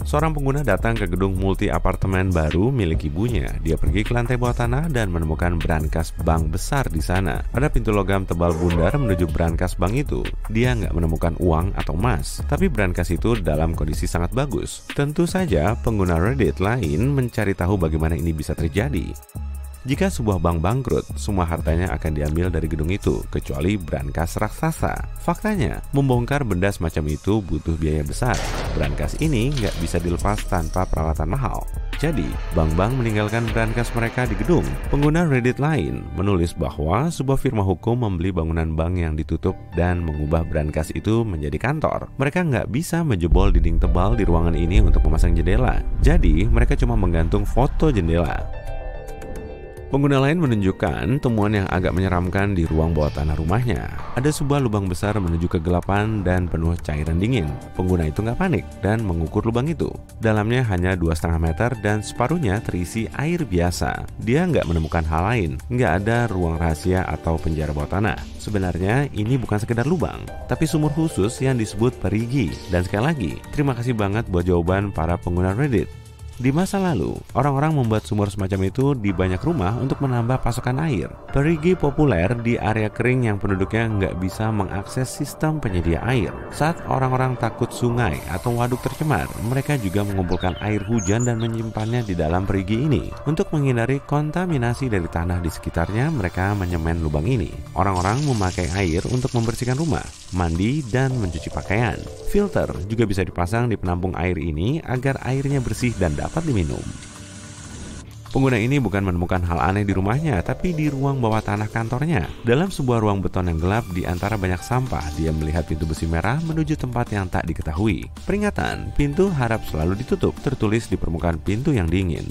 Seorang pengguna datang ke gedung multi apartemen baru milik ibunya. Dia pergi ke lantai bawah tanah dan menemukan brankas bank besar di sana. Ada pintu logam tebal bundar menuju brankas bank itu. Dia nggak menemukan uang atau emas, tapi brankas itu dalam kondisi sangat bagus. Tentu saja pengguna Reddit lain mencari tahu bagaimana ini bisa terjadi. Jika sebuah bank bangkrut, semua hartanya akan diambil dari gedung itu, kecuali brankas raksasa. Faktanya, membongkar benda semacam itu butuh biaya besar. Brankas ini nggak bisa dilepas tanpa peralatan mahal. Jadi, bank-bank meninggalkan brankas mereka di gedung. Pengguna Reddit lain menulis bahwa sebuah firma hukum membeli bangunan bank yang ditutup dan mengubah brankas itu menjadi kantor. Mereka nggak bisa menjebol dinding tebal di ruangan ini untuk memasang jendela. Jadi, mereka cuma menggantung foto jendela. Pengguna lain menunjukkan temuan yang agak menyeramkan di ruang bawah tanah rumahnya. Ada sebuah lubang besar menuju kegelapan dan penuh cairan dingin. Pengguna itu nggak panik dan mengukur lubang itu. Dalamnya hanya 2,5 meter dan separuhnya terisi air biasa. Dia nggak menemukan hal lain. Nggak ada ruang rahasia atau penjara bawah tanah. Sebenarnya ini bukan sekedar lubang, tapi sumur khusus yang disebut perigi. Dan sekali lagi, terima kasih banget buat jawaban para pengguna Reddit. Di masa lalu, orang-orang membuat sumur semacam itu di banyak rumah untuk menambah pasokan air. Perigi populer di area kering yang penduduknya nggak bisa mengakses sistem penyedia air. Saat orang-orang takut sungai atau waduk tercemar, mereka juga mengumpulkan air hujan dan menyimpannya di dalam perigi ini. Untuk menghindari kontaminasi dari tanah di sekitarnya, mereka menyemen lubang ini. Orang-orang memakai air untuk membersihkan rumah, mandi, dan mencuci pakaian. Filter juga bisa dipasang di penampung air ini agar airnya bersih dan dapat diminum. Pengguna ini bukan menemukan hal aneh di rumahnya, tapi di ruang bawah tanah kantornya. Dalam sebuah ruang beton yang gelap di antara banyak sampah, dia melihat pintu besi merah menuju tempat yang tak diketahui. Peringatan, pintu harap selalu ditutup, tertulis di permukaan pintu yang dingin.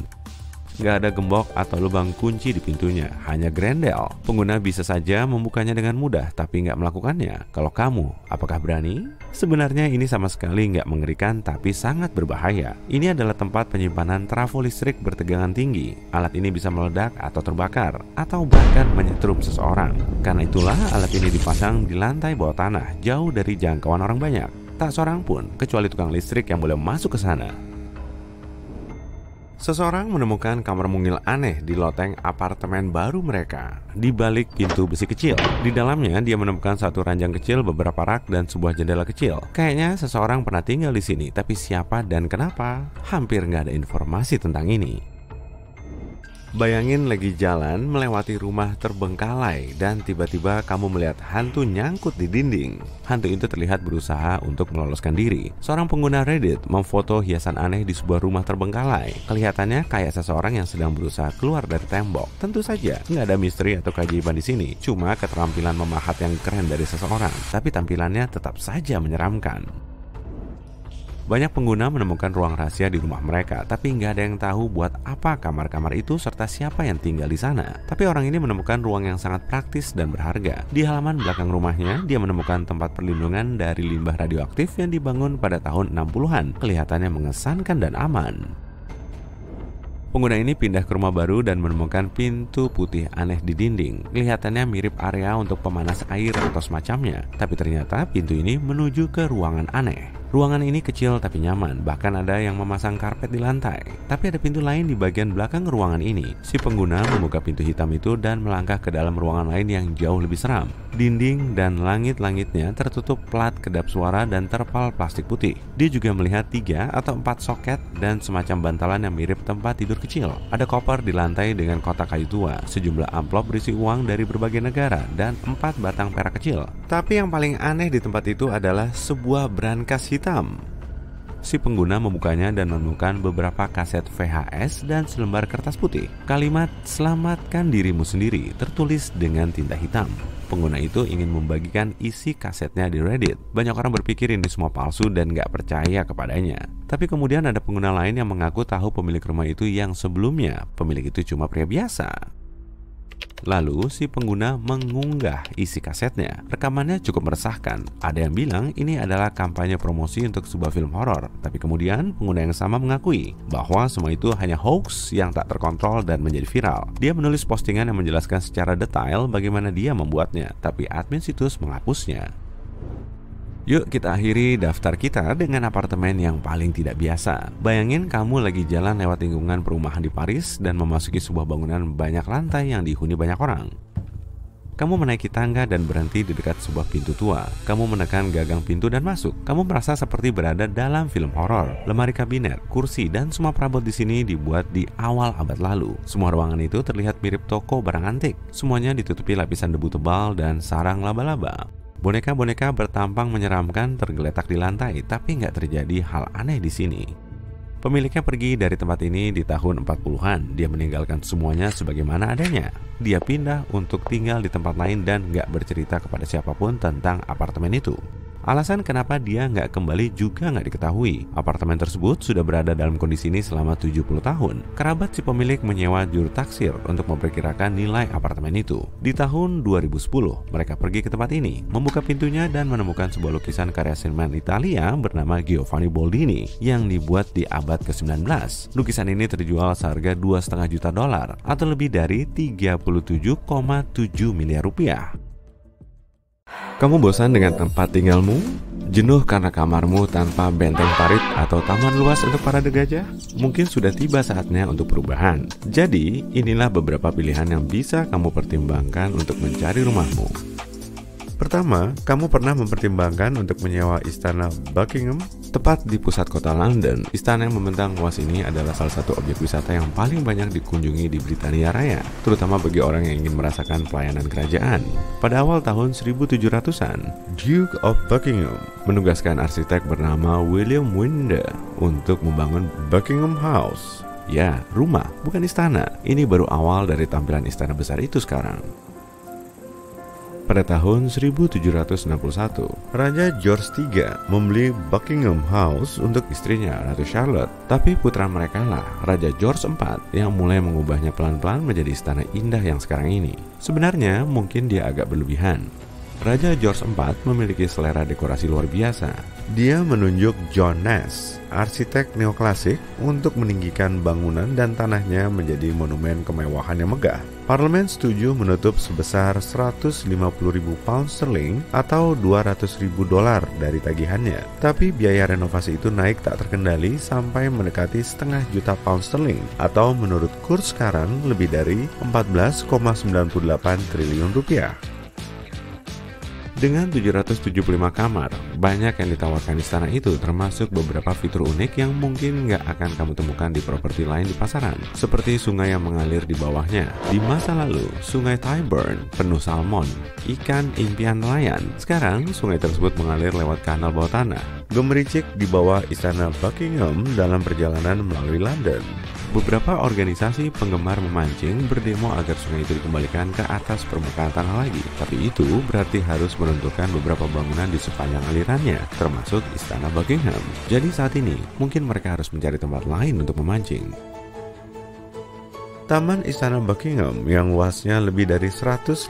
Gak ada gembok atau lubang kunci di pintunya, hanya grendel. Pengguna bisa saja membukanya dengan mudah, tapi nggak melakukannya. Kalau kamu, apakah berani? Sebenarnya ini sama sekali nggak mengerikan, tapi sangat berbahaya. Ini adalah tempat penyimpanan trafo listrik bertegangan tinggi. Alat ini bisa meledak atau terbakar, atau bahkan menyetrum seseorang. Karena itulah alat ini dipasang di lantai bawah tanah, jauh dari jangkauan orang banyak. Tak seorang pun, kecuali tukang listrik yang boleh masuk ke sana. Seseorang menemukan kamar mungil aneh di loteng apartemen baru mereka. Di balik pintu besi kecil, di dalamnya dia menemukan satu ranjang kecil, beberapa rak, dan sebuah jendela kecil. Kayaknya seseorang pernah tinggal di sini, tapi siapa dan kenapa? Hampir nggak ada informasi tentang ini. Bayangin lagi jalan melewati rumah terbengkalai dan tiba-tiba kamu melihat hantu nyangkut di dinding. Hantu itu terlihat berusaha untuk meloloskan diri. Seorang pengguna Reddit memfoto hiasan aneh di sebuah rumah terbengkalai. Kelihatannya kayak seseorang yang sedang berusaha keluar dari tembok. Tentu saja nggak ada misteri atau keajaiban di sini, cuma keterampilan memahat yang keren dari seseorang. Tapi tampilannya tetap saja menyeramkan. Banyak pengguna menemukan ruang rahasia di rumah mereka, tapi nggak ada yang tahu buat apa kamar-kamar itu serta siapa yang tinggal di sana. Tapi orang ini menemukan ruang yang sangat praktis dan berharga. Di halaman belakang rumahnya, dia menemukan tempat perlindungan dari limbah radioaktif yang dibangun pada tahun 60-an. Kelihatannya mengesankan dan aman. Pengguna ini pindah ke rumah baru dan menemukan pintu putih aneh di dinding. Kelihatannya mirip area untuk pemanas air atau semacamnya. Tapi ternyata pintu ini menuju ke ruangan aneh. Ruangan ini kecil tapi nyaman, bahkan ada yang memasang karpet di lantai. Tapi ada pintu lain di bagian belakang ruangan ini. Si pengguna membuka pintu hitam itu dan melangkah ke dalam ruangan lain yang jauh lebih seram. Dinding dan langit-langitnya tertutup plat kedap suara dan terpal plastik putih. Dia juga melihat 3 atau 4 soket dan semacam bantalan yang mirip tempat tidur kecil. Ada koper di lantai dengan kotak kayu tua, sejumlah amplop berisi uang dari berbagai negara, dan 4 batang perak kecil. Tapi yang paling aneh di tempat itu adalah sebuah brankas hitam. si pengguna membukanya dan menemukan beberapa kaset VHS dan selembar kertas putih. Kalimat "selamatkan dirimu sendiri" tertulis dengan tinta hitam. Pengguna itu ingin membagikan isi kasetnya di Reddit. Banyak orang berpikir ini semua palsu dan gak percaya kepadanya. Tapi kemudian ada pengguna lain yang mengaku tahu pemilik rumah itu yang sebelumnya pemilik itu cuma pria biasa. Lalu si pengguna mengunggah isi kasetnya. Rekamannya cukup meresahkan. Ada yang bilang ini adalah kampanye promosi untuk sebuah film horor. Tapi kemudian pengguna yang sama mengakui bahwa semua itu hanya hoax yang tak terkontrol dan menjadi viral. Dia menulis postingan yang menjelaskan secara detail bagaimana dia membuatnya, tapi admin situs menghapusnya. Yuk kita akhiri daftar kita dengan apartemen yang paling tidak biasa. Bayangin kamu lagi jalan lewat lingkungan perumahan di Paris dan memasuki sebuah bangunan banyak lantai yang dihuni banyak orang. Kamu menaiki tangga dan berhenti di dekat sebuah pintu tua. Kamu menekan gagang pintu dan masuk. Kamu merasa seperti berada dalam film horor. Lemari kabinet, kursi, dan semua perabot di sini dibuat di awal abad lalu. Semua ruangan itu terlihat mirip toko barang antik. Semuanya ditutupi lapisan debu tebal dan sarang laba-laba. Boneka-boneka bertampang menyeramkan tergeletak di lantai, tapi nggak terjadi hal aneh di sini. Pemiliknya pergi dari tempat ini di tahun 40-an. Dia meninggalkan semuanya sebagaimana adanya. Dia pindah untuk tinggal di tempat lain dan nggak bercerita kepada siapapun tentang apartemen itu. Alasan kenapa dia nggak kembali juga nggak diketahui. Apartemen tersebut sudah berada dalam kondisi ini selama 70 tahun. Kerabat si pemilik menyewa juru taksir untuk memperkirakan nilai apartemen itu. Di tahun 2010, mereka pergi ke tempat ini, membuka pintunya dan menemukan sebuah lukisan karya seniman Italia bernama Giovanni Boldini yang dibuat di abad ke-19. Lukisan ini terjual seharga $2,5 juta atau lebih dari 37,7 miliar rupiah. Kamu bosan dengan tempat tinggalmu? Jenuh karena kamarmu tanpa benteng parit atau taman luas untuk parade gajah? Mungkin sudah tiba saatnya untuk perubahan. Jadi, inilah beberapa pilihan yang bisa kamu pertimbangkan untuk mencari rumahmu. Pertama, kamu pernah mempertimbangkan untuk menyewa Istana Buckingham? Tepat di pusat kota London, istana yang membentang luas ini adalah salah satu objek wisata yang paling banyak dikunjungi di Britania Raya, terutama bagi orang yang ingin merasakan pelayanan kerajaan. Pada awal tahun 1700-an, Duke of Buckingham menugaskan arsitek bernama William Wyndham untuk membangun Buckingham House. Ya, rumah, bukan istana. Ini baru awal dari tampilan istana besar itu sekarang. Pada tahun 1761, Raja George III membeli Buckingham House untuk istrinya, Ratu Charlotte. Tapi putra mereka lah, Raja George IV, yang mulai mengubahnya pelan-pelan menjadi istana indah yang sekarang ini. Sebenarnya mungkin dia agak berlebihan. Raja George IV memiliki selera dekorasi luar biasa. Dia menunjuk John Nash, arsitek neoklasik, untuk meninggikan bangunan dan tanahnya menjadi monumen kemewahan yang megah. Parlemen setuju menutup sebesar 150.000 pound sterling atau $200.000 dari tagihannya. Tapi biaya renovasi itu naik tak terkendali sampai mendekati $500 juta pound sterling atau menurut kurs sekarang lebih dari 14,98 triliun rupiah. Dengan 775 kamar, banyak yang ditawarkan istana itu, termasuk beberapa fitur unik yang mungkin nggak akan kamu temukan di properti lain di pasaran, seperti sungai yang mengalir di bawahnya. Di masa lalu, sungai Tyburn penuh salmon, ikan impian nelayan. Sekarang, sungai tersebut mengalir lewat kanal bawah tanah, gemericik di bawah istana Buckingham dalam perjalanan melalui London. Beberapa organisasi penggemar memancing berdemo agar sungai itu dikembalikan ke atas permukaan tanah lagi. Tapi itu berarti harus menentukan beberapa bangunan di sepanjang alirannya, termasuk Istana Buckingham. Jadi saat ini, mungkin mereka harus mencari tempat lain untuk memancing. Taman Istana Buckingham yang luasnya lebih dari 150.000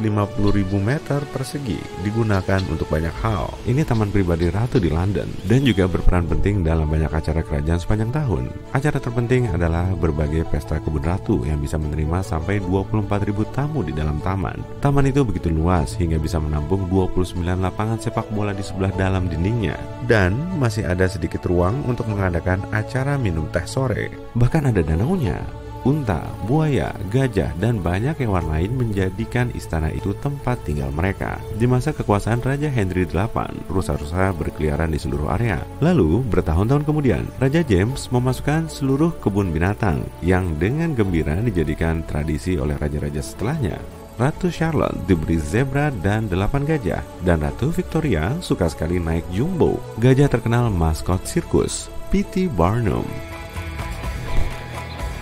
meter persegi digunakan untuk banyak hal. Ini taman pribadi ratu di London dan juga berperan penting dalam banyak acara kerajaan sepanjang tahun. Acara terpenting adalah berbagai pesta kebun ratu yang bisa menerima sampai 24.000 tamu di dalam taman. Taman itu begitu luas hingga bisa menampung 29 lapangan sepak bola di sebelah dalam dindingnya. Dan masih ada sedikit ruang untuk mengadakan acara minum teh sore. Bahkan ada danaunya. Unta, buaya, gajah, dan banyak hewan lain menjadikan istana itu tempat tinggal mereka. Di masa kekuasaan Raja Henry VIII, rusa-rusa berkeliaran di seluruh area. Lalu, bertahun-tahun kemudian, Raja James memasukkan seluruh kebun binatang yang dengan gembira dijadikan tradisi oleh raja-raja setelahnya. Ratu Charlotte diberi zebra dan 8 gajah, dan Ratu Victoria suka sekali naik jumbo, gajah terkenal maskot sirkus. P.T. Barnum.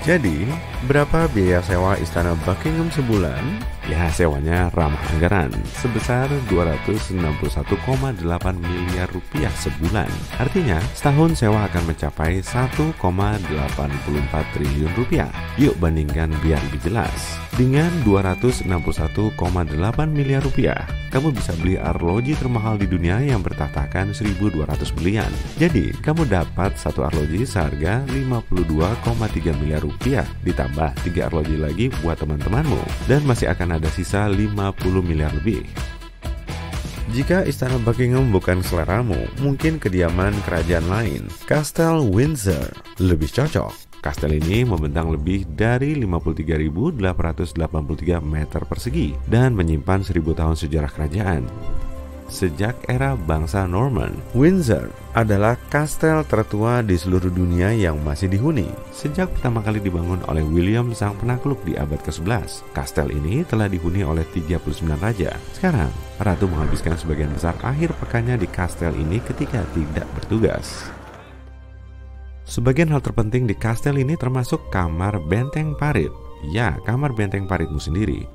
Jadi, berapa biaya sewa Istana Buckingham sebulan? Ya, sewanya ramah anggaran, sebesar 261,8 miliar rupiah sebulan. Artinya, setahun sewa akan mencapai 1,84 triliun rupiah. Yuk bandingkan biar lebih jelas. Dengan 261,8 miliar rupiah, kamu bisa beli arloji termahal di dunia yang bertahtakan 1.200 miliar. Jadi, kamu dapat satu arloji seharga 52,3 miliar rupiah, ditambah 3 arloji lagi buat teman-temanmu, dan masih akan ada sisa 50 miliar lebih. Jika Istana Buckingham bukan seleramu, mungkin kediaman kerajaan lain, Kastel Windsor, lebih cocok. Kastel ini membentang lebih dari 53.883 meter persegi dan menyimpan 1000 tahun sejarah kerajaan. Sejak era bangsa Norman, Windsor adalah kastel tertua di seluruh dunia yang masih dihuni. Sejak pertama kali dibangun oleh William sang penakluk di abad ke-11, kastel ini telah dihuni oleh 39 raja. Sekarang, ratu menghabiskan sebagian besar akhir pekannya di kastel ini ketika tidak bertugas. Sebagian hal terpenting di kastel ini termasuk kamar benteng parit. Ya, kamar benteng paritmu sendiri.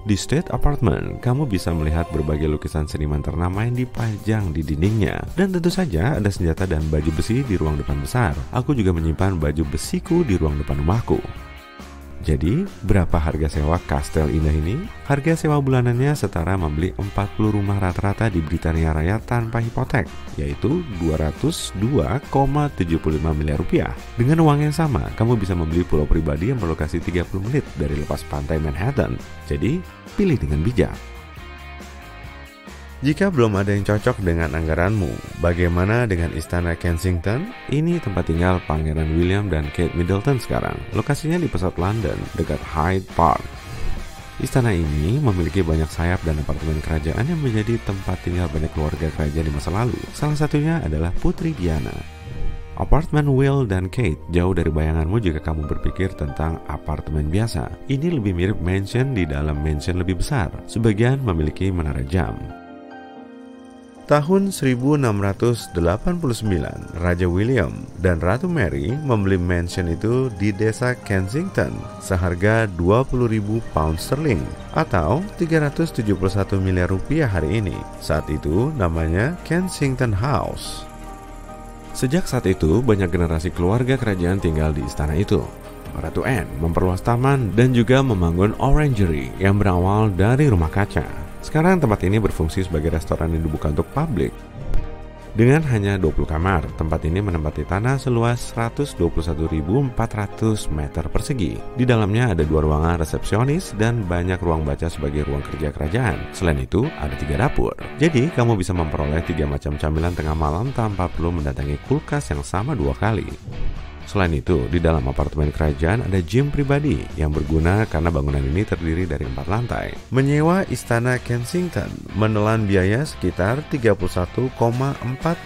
Di State Apartment, kamu bisa melihat berbagai lukisan seniman ternama yang dipajang di dindingnya. Dan tentu saja ada senjata dan baju besi di ruang depan besar. Aku juga menyimpan baju besiku di ruang depan rumahku. Jadi, berapa harga sewa kastel indah ini? Harga sewa bulanannya setara membeli 40 rumah rata-rata di Britania Raya tanpa hipotek, yaitu 202,75 miliar rupiah. Dengan uang yang sama, kamu bisa membeli pulau pribadi yang berlokasi 30 menit dari lepas pantai Manhattan. Jadi, pilih dengan bijak. Jika belum ada yang cocok dengan anggaranmu, bagaimana dengan Istana Kensington? Ini tempat tinggal Pangeran William dan Kate Middleton sekarang. Lokasinya di pusat London, dekat Hyde Park. Istana ini memiliki banyak sayap dan apartemen kerajaan yang menjadi tempat tinggal banyak keluarga kerajaan di masa lalu. Salah satunya adalah Putri Diana. Apartemen Will dan Kate jauh dari bayanganmu jika kamu berpikir tentang apartemen biasa. Ini lebih mirip mansion di dalam mansion lebih besar. Sebagian memiliki menara jam. Tahun 1689, Raja William dan Ratu Mary membeli mansion itu di desa Kensington seharga 20.000 pound sterling atau 371 miliar rupiah hari ini. Saat itu namanya Kensington House. Sejak saat itu, banyak generasi keluarga kerajaan tinggal di istana itu. Ratu Anne memperluas taman dan juga membangun orangery yang berawal dari rumah kaca. Sekarang tempat ini berfungsi sebagai restoran yang dibuka untuk publik. Dengan hanya 20 kamar, tempat ini menempati tanah seluas 121.400 meter persegi. Di dalamnya ada 2 ruangan resepsionis dan banyak ruang baca sebagai ruang kerja kerajaan. Selain itu, ada 3 dapur. Jadi, kamu bisa memperoleh 3 macam camilan tengah malam tanpa perlu mendatangi kulkas yang sama 2 kali. Selain itu, di dalam apartemen kerajaan ada gym pribadi yang berguna karena bangunan ini terdiri dari 4 lantai. Menyewa Istana Kensington menelan biaya sekitar 31,4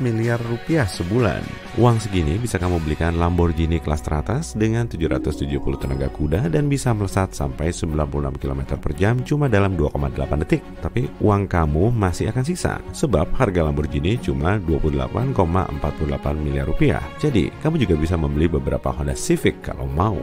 miliar rupiah sebulan. Uang segini bisa kamu belikan Lamborghini kelas teratas dengan 770 tenaga kuda dan bisa melesat sampai 96 km per jam cuma dalam 2,8 detik. Tapi uang kamu masih akan sisa sebab harga Lamborghini cuma 28,48 miliar rupiah. Jadi, kamu juga bisa membeli beberapa Honda Civic kalau mau.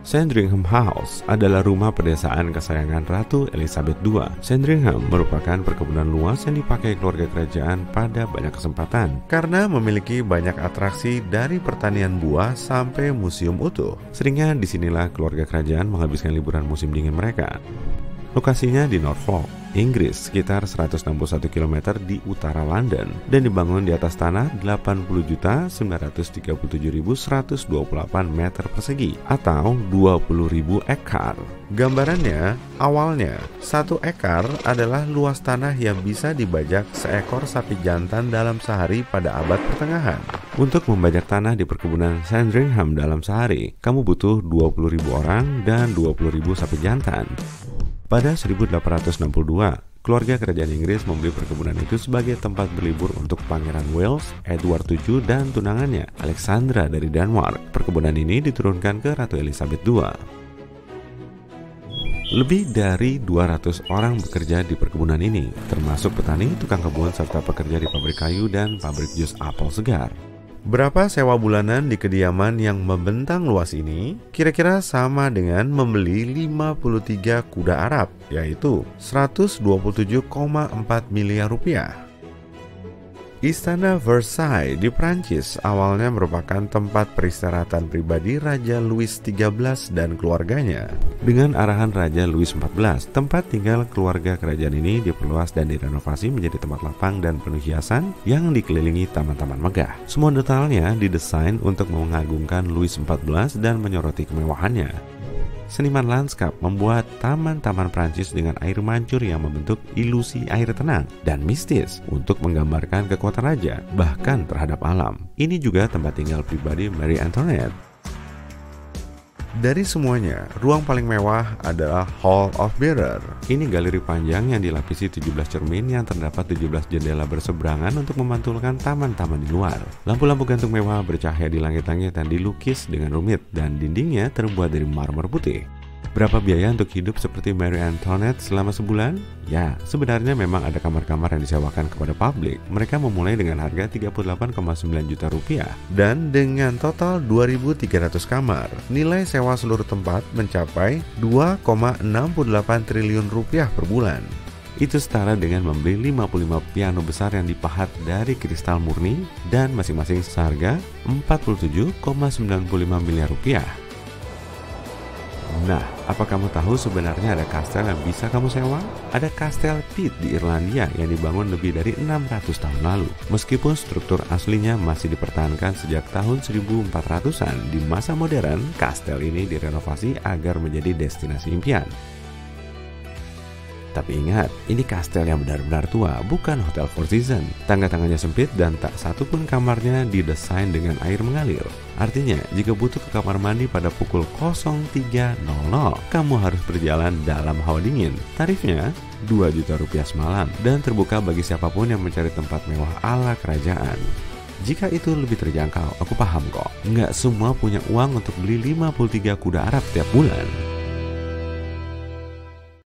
Sandringham House adalah rumah pedesaan kesayangan Ratu Elizabeth II. Sandringham merupakan perkebunan luas yang dipakai keluarga kerajaan pada banyak kesempatan karena memiliki banyak atraksi dari pertanian buah sampai museum utuh. Seringnya disinilah keluarga kerajaan menghabiskan liburan musim dingin mereka. Lokasinya di Norfolk, Inggris, sekitar 161 km di utara London dan dibangun di atas tanah 80.937.128 meter persegi atau 20.000 ekar. Gambarannya, awalnya 1 ekar adalah luas tanah yang bisa dibajak seekor sapi jantan dalam sehari pada abad pertengahan. Untuk membajak tanah di perkebunan Sandringham dalam sehari, kamu butuh 20.000 orang dan 20.000 sapi jantan. Pada 1862, keluarga kerajaan Inggris membeli perkebunan itu sebagai tempat berlibur untuk Pangeran Wales, Edward VII, dan tunangannya, Alexandra dari Denmark. Perkebunan ini diturunkan ke Ratu Elizabeth II. Lebih dari 200 orang bekerja di perkebunan ini, termasuk petani, tukang kebun, serta pekerja di pabrik kayu dan pabrik jus apel segar. Berapa sewa bulanan di kediaman yang membentang luas ini? Kira-kira sama dengan membeli 53 kuda Arab, yaitu 127,4 miliar rupiah. Istana Versailles di Prancis awalnya merupakan tempat peristirahatan pribadi Raja Louis XIII dan keluarganya. Dengan arahan Raja Louis XIV, tempat tinggal keluarga kerajaan ini diperluas dan direnovasi menjadi tempat lapang dan penuh hiasan yang dikelilingi taman-taman megah. Semua detailnya didesain untuk mengagungkan Louis XIV dan menyoroti kemewahannya. Seniman lanskap membuat taman-taman Prancis dengan air mancur yang membentuk ilusi air tenang dan mistis untuk menggambarkan kekuatan raja, bahkan terhadap alam. Ini juga tempat tinggal pribadi Marie Antoinette. Dari semuanya, ruang paling mewah adalah Hall of Mirror. Ini galeri panjang yang dilapisi 17 cermin yang terdapat 17 jendela berseberangan untuk memantulkan taman-taman di luar. Lampu-lampu gantung mewah bercahaya di langit-langit dan dilukis dengan rumit, dan dindingnya terbuat dari marmer putih. Berapa biaya untuk hidup seperti Marie Antoinette selama sebulan? Ya, sebenarnya memang ada kamar-kamar yang disewakan kepada publik. Mereka memulai dengan harga 38,9 juta rupiah. Dan dengan total 2.300 kamar, nilai sewa seluruh tempat mencapai 2,68 triliun rupiah per bulan. Itu setara dengan membeli 55 piano besar yang dipahat dari kristal murni dan masing-masing seharga 47,95 miliar rupiah. Nah, apa kamu tahu sebenarnya ada kastel yang bisa kamu sewa? Ada kastel Pitt di Irlandia yang dibangun lebih dari 600 tahun lalu. Meskipun struktur aslinya masih dipertahankan sejak tahun 1400-an, di masa modern, kastel ini direnovasi agar menjadi destinasi impian. Tapi ingat, ini kastel yang benar-benar tua, bukan hotel Four Seasons. Tangga-tangganya sempit dan tak satu pun kamarnya didesain dengan air mengalir. Artinya, jika butuh ke kamar mandi pada pukul 03.00, kamu harus berjalan dalam hawa dingin. Tarifnya 2 juta rupiah semalam dan terbuka bagi siapapun yang mencari tempat mewah ala kerajaan. Jika itu lebih terjangkau, aku paham kok. Nggak semua punya uang untuk beli 53 kuda Arab tiap bulan.